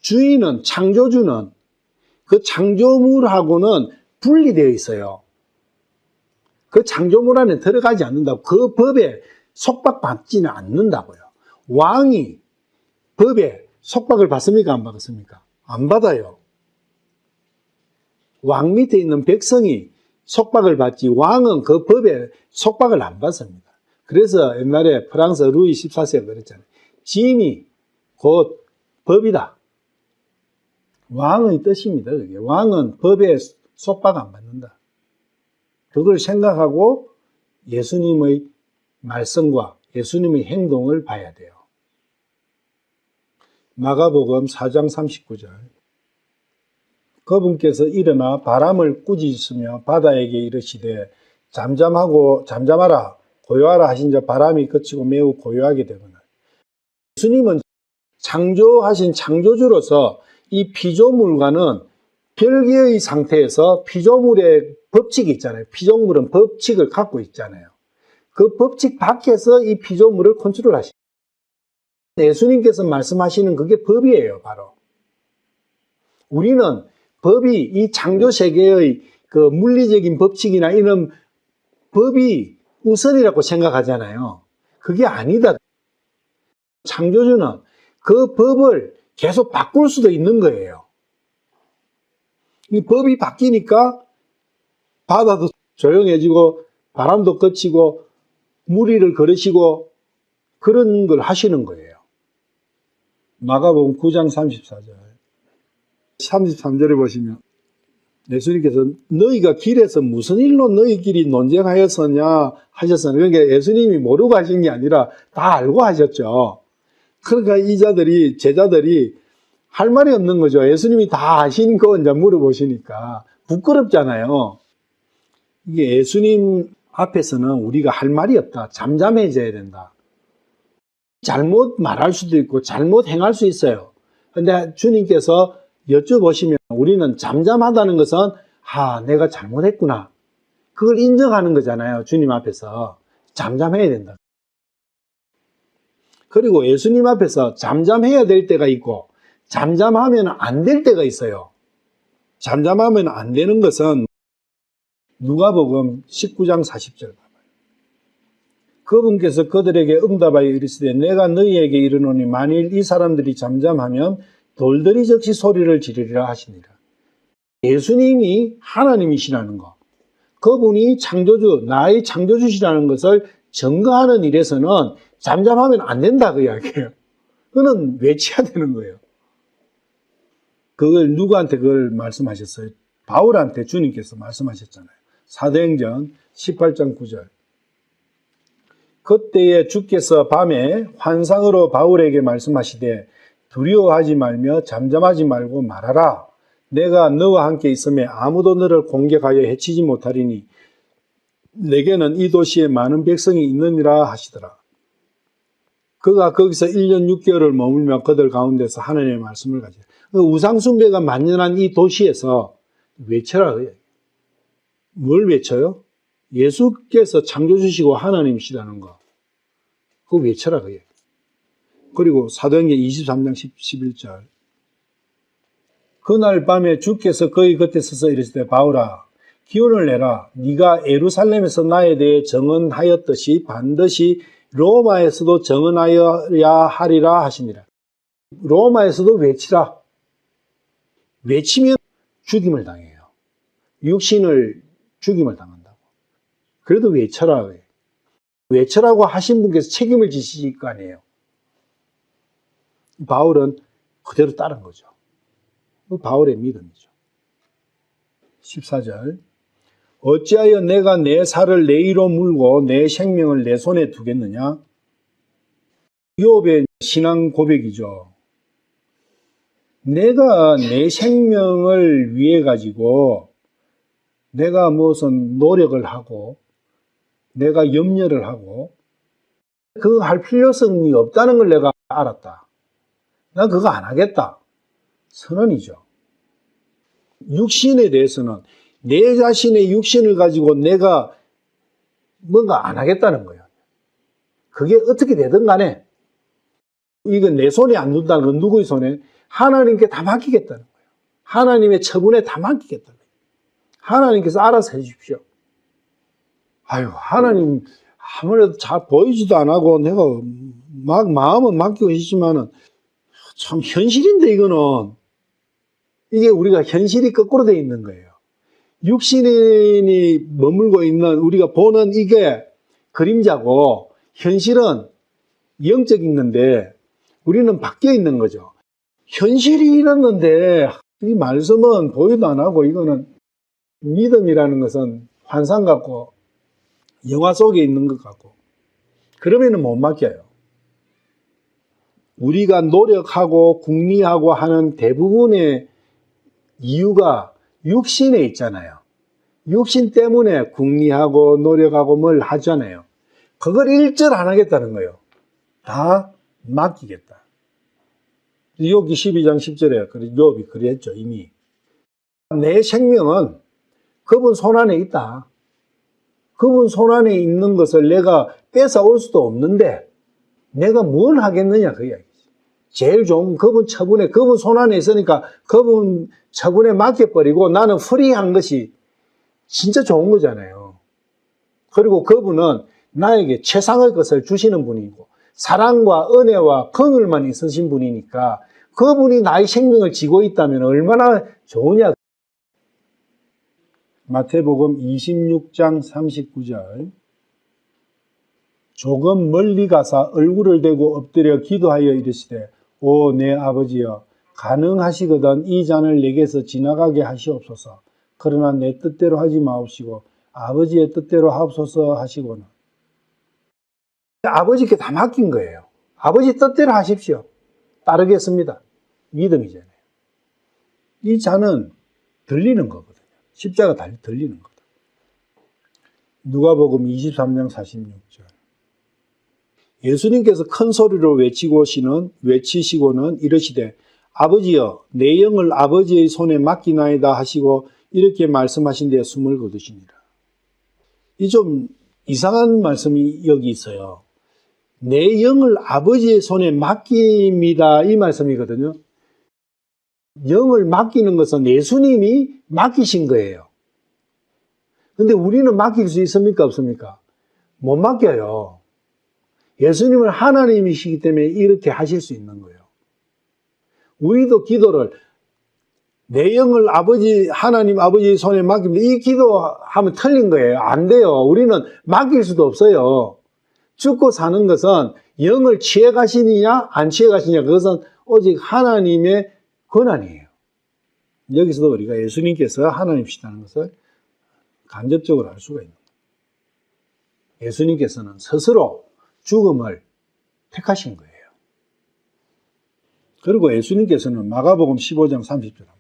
A: 주인은, 창조주는 그 창조물하고는 분리되어 있어요. 그 창조물 안에 들어가지 않는다고. 그 법에 속박받지는 않는다고요. 왕이 법에 속박을 받습니까? 안 받습니까? 안 받아요. 왕 밑에 있는 백성이 속박을 받지 왕은 그 법에 속박을 안 받습니다. 그래서 옛날에 프랑스 루이 14세가 그랬잖아요. 진이 곧 법이다. 왕의 뜻입니다. 그게. 왕은 법에 속박 안 받는다. 그걸 생각하고 예수님의 말씀과 예수님의 행동을 봐야 돼요. 마가복음 4장 39절. 그분께서 일어나 바람을 꾸짖으며 바다에게 이르시되 잠잠하라 고요하라 하신 자 바람이 그치고 매우 고요하게 되거늘. 예수님은 창조하신 창조주로서 이 피조물과는 별개의 상태에서 피조물의 법칙이 있잖아요. 피조물은 법칙을 갖고 있잖아요. 그 법칙 밖에서 이 피조물을 컨트롤하시죠. 예수님께서 말씀하시는 그게 법이에요, 바로. 우리는 법이 이 창조 세계의 그 물리적인 법칙이나 이런 법이 우선이라고 생각하잖아요. 그게 아니다. 창조주는 그 법을 계속 바꿀 수도 있는 거예요. 이 법이 바뀌니까 바다도 조용해지고 바람도 그치고 무리를 걸으시고 그런 걸 하시는 거예요. 마가복음 9장 34절. 33절에 보시면 예수님께서 너희가 길에서 무슨 일로 너희끼리 논쟁하였느냐 하셨어요. 그러니까 예수님이 모르고 하신 게 아니라 다 알고 하셨죠. 그러니까 이 제자들이 할 말이 없는 거죠. 예수님이 다 아신 거 이제 물어보시니까 부끄럽잖아요. 이게 예수님 앞에서는 우리가 할 말이 없다. 잠잠해져야 된다. 잘못 말할 수도 있고 잘못 행할 수 있어요. 근데 주님께서 여쭤보시면 우리는 잠잠하다는 것은 내가 잘못했구나. 그걸 인정하는 거잖아요. 주님 앞에서. 잠잠해야 된다. 그리고 예수님 앞에서 잠잠해야 될 때가 있고 잠잠하면 안 될 때가 있어요. 잠잠하면 안 되는 것은 누가복음 19장 40절 봐봐요. 그분께서 그들에게 응답하여 이르시되 내가 너희에게 이르노니 만일 이 사람들이 잠잠하면 돌들이 적시 소리를 지르리라 하시니라. 예수님이 하나님이시라는 거, 그분이 창조주, 나의 창조주시라는 것을 증거하는 일에서는 잠잠하면 안 된다 그 이야기예요. 그거는 외쳐야 되는 거예요. 그걸 누구한테 그걸 말씀하셨어요? 바울한테 주님께서 말씀하셨잖아요. 사도행전 18장 9절. 그때에 주께서 밤에 환상으로 바울에게 말씀하시되 두려워하지 말며 잠잠하지 말고 말하라. 내가 너와 함께 있음에 아무도 너를 공격하여 해치지 못하리니 내게는 이 도시에 많은 백성이 있느니라 하시더라. 그가 거기서 1년 6개월을 머물며 그들 가운데서 하나님의 말씀을 가지고 우상숭배가 만연한 이 도시에서 외쳐라. 뭘 외쳐요? 예수께서 창조주시고 하나님이시라는 거. 그거 외쳐라. 그리고 사도행전 23장 11절. 그날 밤에 주께서 그의 곁에 서서 이르시되 바울아 기운을 내라. 네가 예루살렘에서 나에 대해 증언하였듯이 반드시 로마에서도 증언하여야 하리라 하시니라. 로마에서도 외치라. 외치면 죽임을 당해요. 육신을 죽임을 당한다고. 그래도 외쳐라. 외쳐라고 하신 분께서 책임을 지실 거 아니에요. 바울은 그대로 따른 거죠. 바울의 믿음이죠. 14절. 어찌하여 내가 내 살을 내 이로 물고 내 생명을 내 손에 두겠느냐? 욥의 신앙 고백이죠. 내가 내 생명을 위해 가지고 내가 무슨 노력을 하고 내가 염려를 하고 그거 할 필요성이 없다는 걸 내가 알았다. 난 그거 안 하겠다. 선언이죠. 육신에 대해서는 내 자신의 육신을 가지고 내가 뭔가 안 하겠다는 거예요. 그게 어떻게 되든 간에 이건 내 손에 안 둔다는 건 누구의 손에? 하나님께 다 맡기겠다는 거예요. 하나님의 처분에 다 맡기겠다는 거예요. 하나님께서 알아서 해주십시오. 하나님 아무래도 잘 보이지도 안 하고 내가 막 마음은 맡기고 있지만은 참 현실인데 이거는 이게 우리가 현실이 거꾸로 되어 있는 거예요. 육신이 머물고 있는 우리가 보는 이게 그림자고 현실은 영적인 건데 우리는 바뀌어 있는 거죠. 현실이 이랬는데 이 말씀은 보이도 안 하고 이거는 믿음이라는 것은 환상 같고 영화 속에 있는 것 같고 그러면은 못 맡겨요. 우리가 노력하고 궁리하고 하는 대부분의 이유가 육신에 있잖아요. 육신 때문에 궁리하고 노력하고 뭘 하잖아요. 그걸 일절 안 하겠다는 거예요. 다 맡기겠다. 욥기 12장 10절에 욥이 그랬죠. 이미 내 생명은 그분 손안에 있다. 그분 손안에 있는 것을 내가 뺏어올 수도 없는데 내가 뭘 하겠느냐 그 이야기지. 제일 좋은 그분 처분에 그분 손안에 있으니까 그분 처분에 맡겨버리고 나는 프리한 것이 진짜 좋은 거잖아요. 그리고 그분은 나에게 최상의 것을 주시는 분이고 사랑과 은혜와 긍휼만 있으신 분이니까 그분이 나의 생명을 지고 있다면 얼마나 좋으냐. 마태복음 26장 39절. 조금 멀리 가사 얼굴을 대고 엎드려 기도하여 이르시되 오 내 아버지여 가능하시거든 이 잔을 내게서 지나가게 하시옵소서. 그러나 내 뜻대로 하지 마옵시고 아버지의 뜻대로 하옵소서 하시고는 아버지께 다 맡긴 거예요. 아버지 뜻대로 하십시오. 따르겠습니다. 믿음이잖아요. 이 잔은 들리는 거거든요. 십자가 들리는 거다. 누가복음 23장 46절. 예수님께서 큰 소리로 외치시고는 이르시되 아버지여 내 영을 아버지의 손에 맡기나이다 하시고 이렇게 말씀하신 데에 숨을 거두시니라. 이 좀 이상한 말씀이 여기 있어요. 내 영을 아버지의 손에 맡깁니다. 이 말씀이거든요. 영을 맡기는 것은 예수님이 맡기신 거예요. 근데 우리는 맡길 수 있습니까? 없습니까? 못 맡겨요. 예수님은 하나님이시기 때문에 이렇게 하실 수 있는 거예요. 우리도 기도를 내 영을 하나님 아버지의 손에 맡깁니다. 이 기도하면 틀린 거예요. 안 돼요. 우리는 맡길 수도 없어요. 죽고 사는 것은 영을 취해 가시느냐 안 취해 가시느냐 그것은 오직 하나님의 권한이에요. 여기서도 우리가 예수님께서 하나님이시다는 것을 간접적으로 알 수가 있는 거예요. 예수님께서는 스스로 죽음을 택하신 거예요. 그리고 예수님께서는 마가복음 15장 30절 한 번.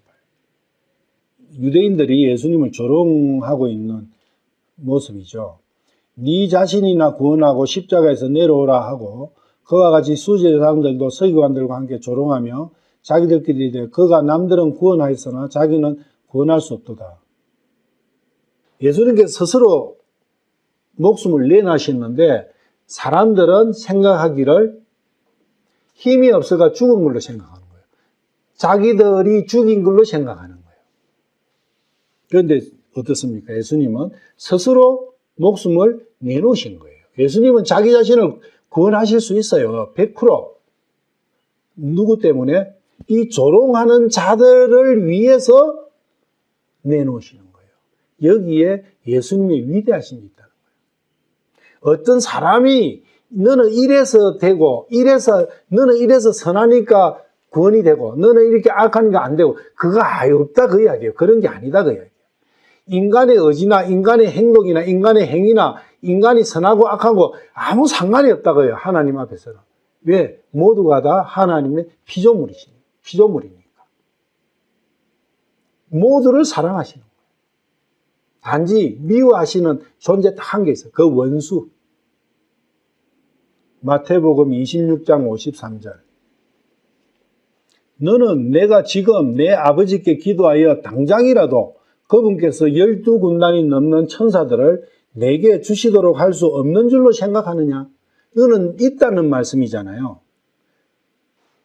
A: 유대인들이 예수님을 조롱하고 있는 모습이죠. 네 자신이나 구원하고 십자가에서 내려오라 하고 그와 같이 수제사장들도 서기관들과 함께 조롱하며 자기들끼리 이르되 그가 남들은 구원하였으나 자기는 구원할 수 없도다. 예수님께서 스스로 목숨을 내놔셨는데 사람들은 생각하기를 힘이 없어가 죽은 걸로 생각하는 거예요. 자기들이 죽인 걸로 생각하는 거예요. 그런데 어떻습니까? 예수님은 스스로 목숨을 내놓으신 거예요. 예수님은 자기 자신을 구원하실 수 있어요. 100%. 누구 때문에? 이 조롱하는 자들을 위해서 내놓으시는 거예요. 여기에 예수님의 위대하심이 있다는 거예요. 어떤 사람이 너는 이래서 되고 너는 이래서 선하니까 구원이 되고 너는 이렇게 악하니까 안 되고 그거 아예 없다 그 이야기예요. 그런 게 아니다 그 이야기예요. 인간의 의지나 인간의 행동이나 인간의 행위나 인간이 선하고 악하고 아무 상관이 없다고요. 하나님 앞에서는. 왜? 모두가 다 하나님의 피조물이니까. 모두를 사랑하시는 거예요. 단지 미워하시는 존재 딱 한 개 있어요. 그 원수. 마태복음 26장 53절. 너는 내가 지금 내 아버지께 기도하여 당장이라도 그분께서 12군단이 넘는 천사들을 내게 주시도록 할 수 없는 줄로 생각하느냐? 이거는 있다는 말씀이잖아요.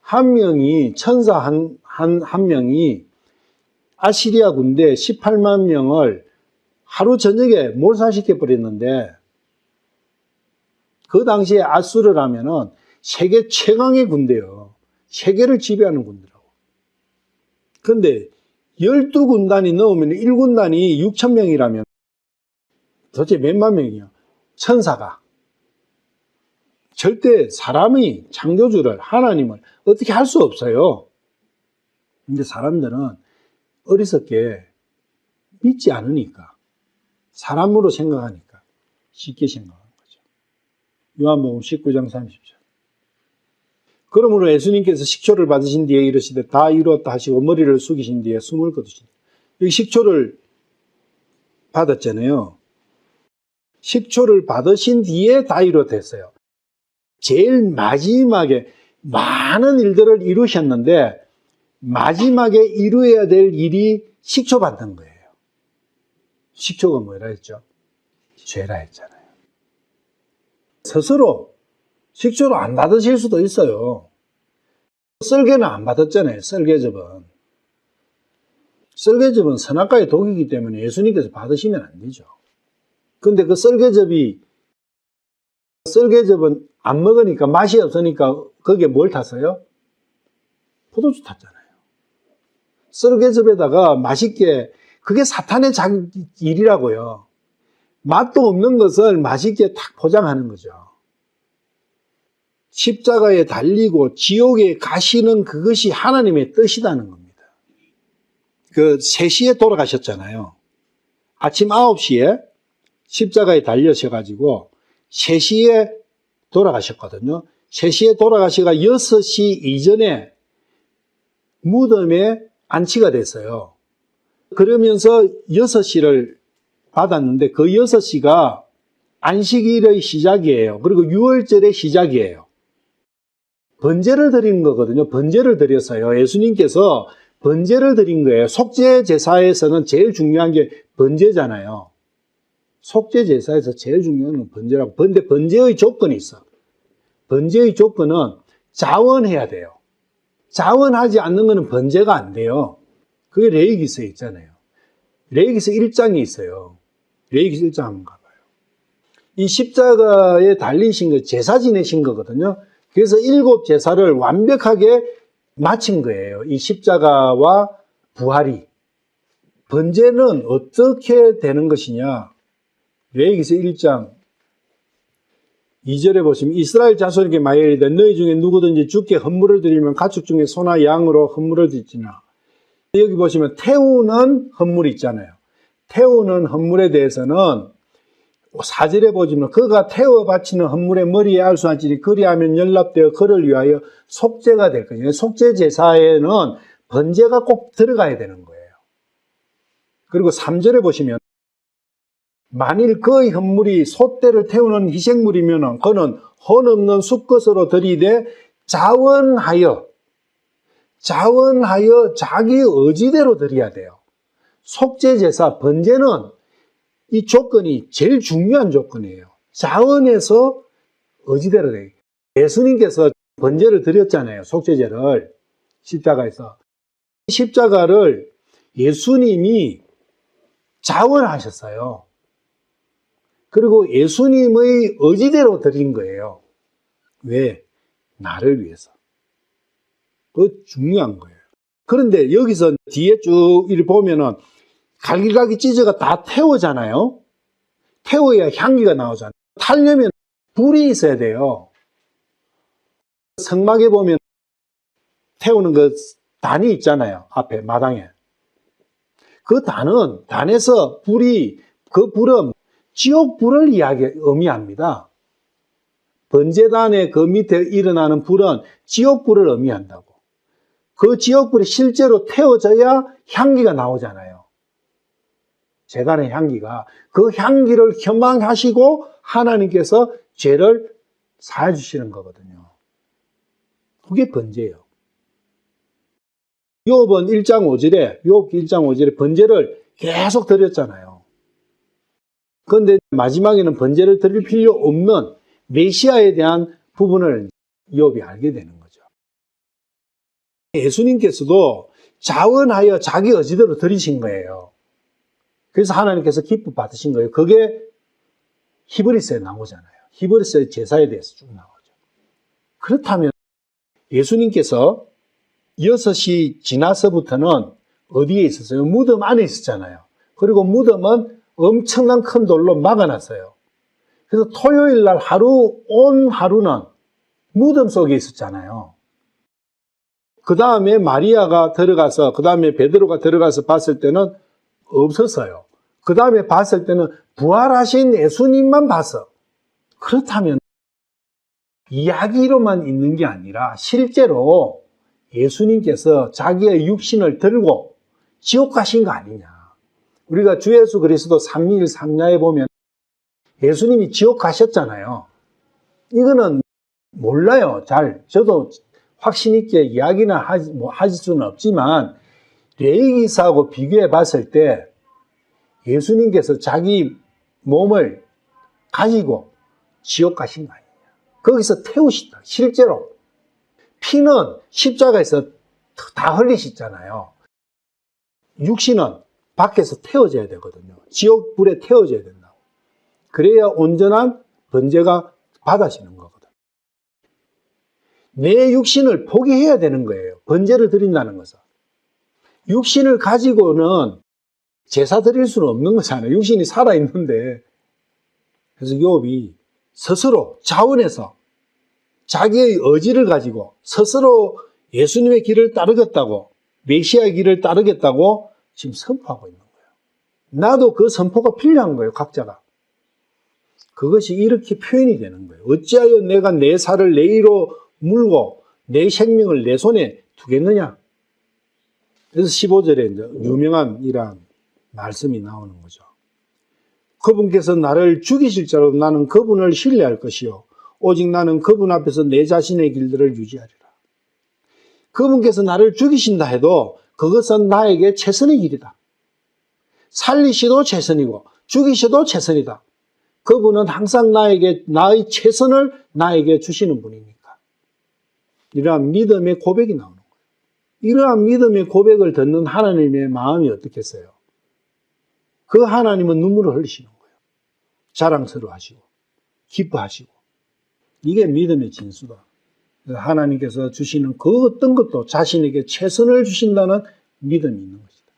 A: 한 명이, 천사 한 명이 아시리아 군대 18만 명을 하루 저녁에 몰살시켜 버렸는데 그 당시에 아수르 하면은 세계 최강의 군대요. 세계를 지배하는 군대라고. 그런데 12군단이 넘으면 1군단이 6,000명이라면 도대체 몇만 명이요? 천사가. 절대 사람이 창조주를, 하나님을 어떻게 할 수 없어요. 근데 사람들은 어리석게 믿지 않으니까, 사람으로 생각하니까 쉽게 생각하는 거죠. 요한복음 19장 30절. 그러므로 예수님께서 식초를 받으신 뒤에 이르시되 다 이루었다 하시고 머리를 숙이신 뒤에 숨을 거두시니. 여기 식초를 받았잖아요. 식초를 받으신 뒤에 다 이루었다 했어요. 제일 마지막에 많은 일들을 이루셨는데 마지막에 이루어야 될 일이 식초 받는 거예요. 식초가 뭐라 했죠? 죄라 했잖아요. 스스로 식초를 안 받으실 수도 있어요. 썰개는 안 받았잖아요. 썰개즙은. 썰개즙은 선악과의 독이기 때문에 예수님께서 받으시면 안 되죠. 근데 그 썰개즙은 안 먹으니까 맛이 없으니까 거기에 뭘 탔어요? 포도주 탔잖아요. 썰개즙에다가 맛있게, 그게 사탄의 일이라고요. 맛도 없는 것을 맛있게 탁 포장하는 거죠. 십자가에 달리고 지옥에 가시는 그것이 하나님의 뜻이라는 겁니다. 그 3시에 돌아가셨잖아요. 아침 9시에 십자가에 달려셔가지고 3시에 돌아가셨거든요. 3시에 돌아가시가 6시 이전에 무덤에 안치가 됐어요. 그러면서 6시를 받았는데 그 6시가 안식일의 시작이에요. 그리고 6월절의 시작이에요. 번제를 드리는 거거든요. 번제를 드렸어요. 예수님께서 번제를 드린 거예요. 속죄 제사에서는 제일 중요한 게 번제잖아요. 속죄 제사에서 제일 중요한 건 번제라고. 근데 번제의 조건이 있어. 번제의 조건은 자원해야 돼요. 자원하지 않는 것은 번제가 안 돼요. 그게 레위기서에 있잖아요. 레위기서 1장이 있어요. 레위기서 1장 한번 가봐요. 이 십자가에 달리신 거 제사 지내신 거거든요. 그래서 7 제사를 완벽하게 마친 거예요. 이 십자가와 부활이. 번제는 어떻게 되는 것이냐? 레위기서 1장 2절에 보시면 이스라엘 자손에게 말하리되 너희 중에 누구든지 주께 헌물을 드리면 가축 중에 소나 양으로 헌물을 드리지나. 여기 보시면 태우는 헌물이 있잖아요. 태우는 헌물에 대해서는 4절에 보시면 그가 태워 바치는 헌물의 머리에 알수할지니 그리하면 연락되어 그를 위하여 속죄가 될 거예요. 속죄 제사에는 번제가 꼭 들어가야 되는 거예요. 그리고 3절에 보시면 만일 그의 헌물이 소떼를 태우는 희생물이면 그는 헌없는 수것으로 드리되 자원하여 자기 의지대로 드려야 돼요. 속죄 제사 번제는 이 조건이 제일 중요한 조건이에요. 자원해서 의지대로 돼요. 예수님께서 번제를 드렸잖아요. 속죄제를 십자가에서. 십자가를 예수님이 자원하셨어요. 그리고 예수님의 의지대로 드린 거예요. 왜? 나를 위해서. 그 중요한 거예요. 그런데 여기서 뒤에 쭉 이렇게 보면은 갈기갈기 찢어가 다 태우잖아요. 태워야 향기가 나오잖아요. 타려면 불이 있어야 돼요. 성막에 보면 태우는 그 단이 있잖아요. 앞에 마당에. 그 단에서 그 불은 지옥불을 의미합니다. 번제단의 그 밑에 일어나는 불은 지옥불을 의미한다고. 그 지옥불이 실제로 태워져야 향기가 나오잖아요. 제단의 향기가. 그 향기를 혐망하시고 하나님께서 죄를 사해 주시는 거거든요. 그게 번제예요. 욥은 1장 5절에 번제를 계속 드렸잖아요. 그런데 마지막에는 번제를 드릴 필요 없는 메시아에 대한 부분을 욥이 알게 되는 거죠. 예수님께서도 자원하여 자기 의지대로 드리신 거예요. 그래서 하나님께서 기쁨 받으신 거예요. 그게 히브리서에 나오잖아요. 히브리서의 제사에 대해서 쭉 나오죠. 그렇다면 예수님께서 6시 지나서부터는 어디에 있었어요? 무덤 안에 있었잖아요. 그리고 무덤은 엄청난 큰 돌로 막아놨어요. 그래서 토요일 날 온 하루는 무덤 속에 있었잖아요. 그 다음에 마리아가 들어가서, 그 다음에 베드로가 들어가서 봤을 때는 없었어요. 그 다음에 봤을 때는 부활하신 예수님만 봤어. 그렇다면 이야기로만 있는 게 아니라 실제로 예수님께서 자기의 육신을 들고 지옥 가신 거 아니냐. 우리가 주 예수 그리스도 삼위일 삼야에 보면 예수님이 지옥 가셨잖아요. 이거는 몰라요. 저도 확신 있게 이야기는 하실 수는 없지만 레위기사하고 비교해 봤을 때 예수님께서 자기 몸을 가지고 지옥 가신 거 아니냐. 거기서 태우시다. 실제로 피는 십자가에서 다 흘리셨잖아요. 육신은 밖에서 태워져야 되거든요. 지옥불에 태워져야 된다고. 그래야 온전한 번제가 받아지는 거거든. 내 육신을 포기해야 되는 거예요. 번제를 드린다는 것은. 육신을 가지고는 제사 드릴 수는 없는 거잖아요. 육신이 살아있는데. 그래서 욥이 스스로 자원해서 자기의 의지를 가지고 스스로 예수님의 길을 따르겠다고, 메시아의 길을 따르겠다고 지금 선포하고 있는 거예요. 나도 그 선포가 필요한 거예요, 각자가. 그것이 이렇게 표현이 되는 거예요. 어찌하여 내가 내 살을 내 이로 물고 내 생명을 내 손에 두겠느냐? 그래서 15절에 이제 유명한 이러한 말씀이 나오는 거죠. 그분께서 나를 죽이실 자로 나는 그분을 신뢰할 것이요. 오직 나는 그분 앞에서 내 자신의 길들을 유지하리라. 그분께서 나를 죽이신다 해도 그것은 나에게 최선의 길이다. 살리시도 최선이고 죽이셔도 최선이다. 그분은 항상 나의 최선을 나에게 주시는 분이니까. 이러한 믿음의 고백이 나오는 거예요. 이러한 믿음의 고백을 듣는 하나님의 마음이 어떻겠어요? 그 하나님은 눈물을 흘리시는 거예요. 자랑스러워하시고 기뻐하시고. 이게 믿음의 진수다. 하나님께서 주시는 그 어떤 것도 자신에게 최선을 주신다는 믿음이 있는 것이다.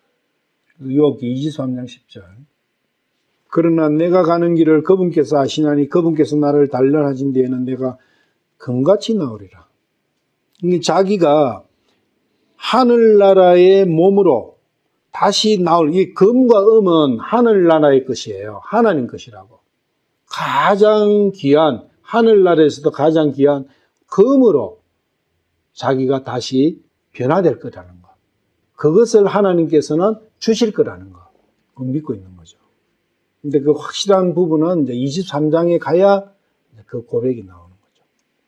A: 욥기 23장 10절. 그러나 내가 가는 길을 그분께서 아시나니 그분께서 나를 단련하신 뒤에는 내가 금같이 나오리라. 자기가 하늘나라의 몸으로 다시 나올, 이 금과 음은 하늘나라의 것이에요. 하나님 것이라고. 가장 귀한, 하늘나라에서도 가장 귀한 금으로 자기가 다시 변화될 거라는 것. 그것을 하나님께서는 주실 거라는 것. 그걸 믿고 있는 거죠. 근데 그 확실한 부분은 이제 23장에 가야 그 고백이 나와요.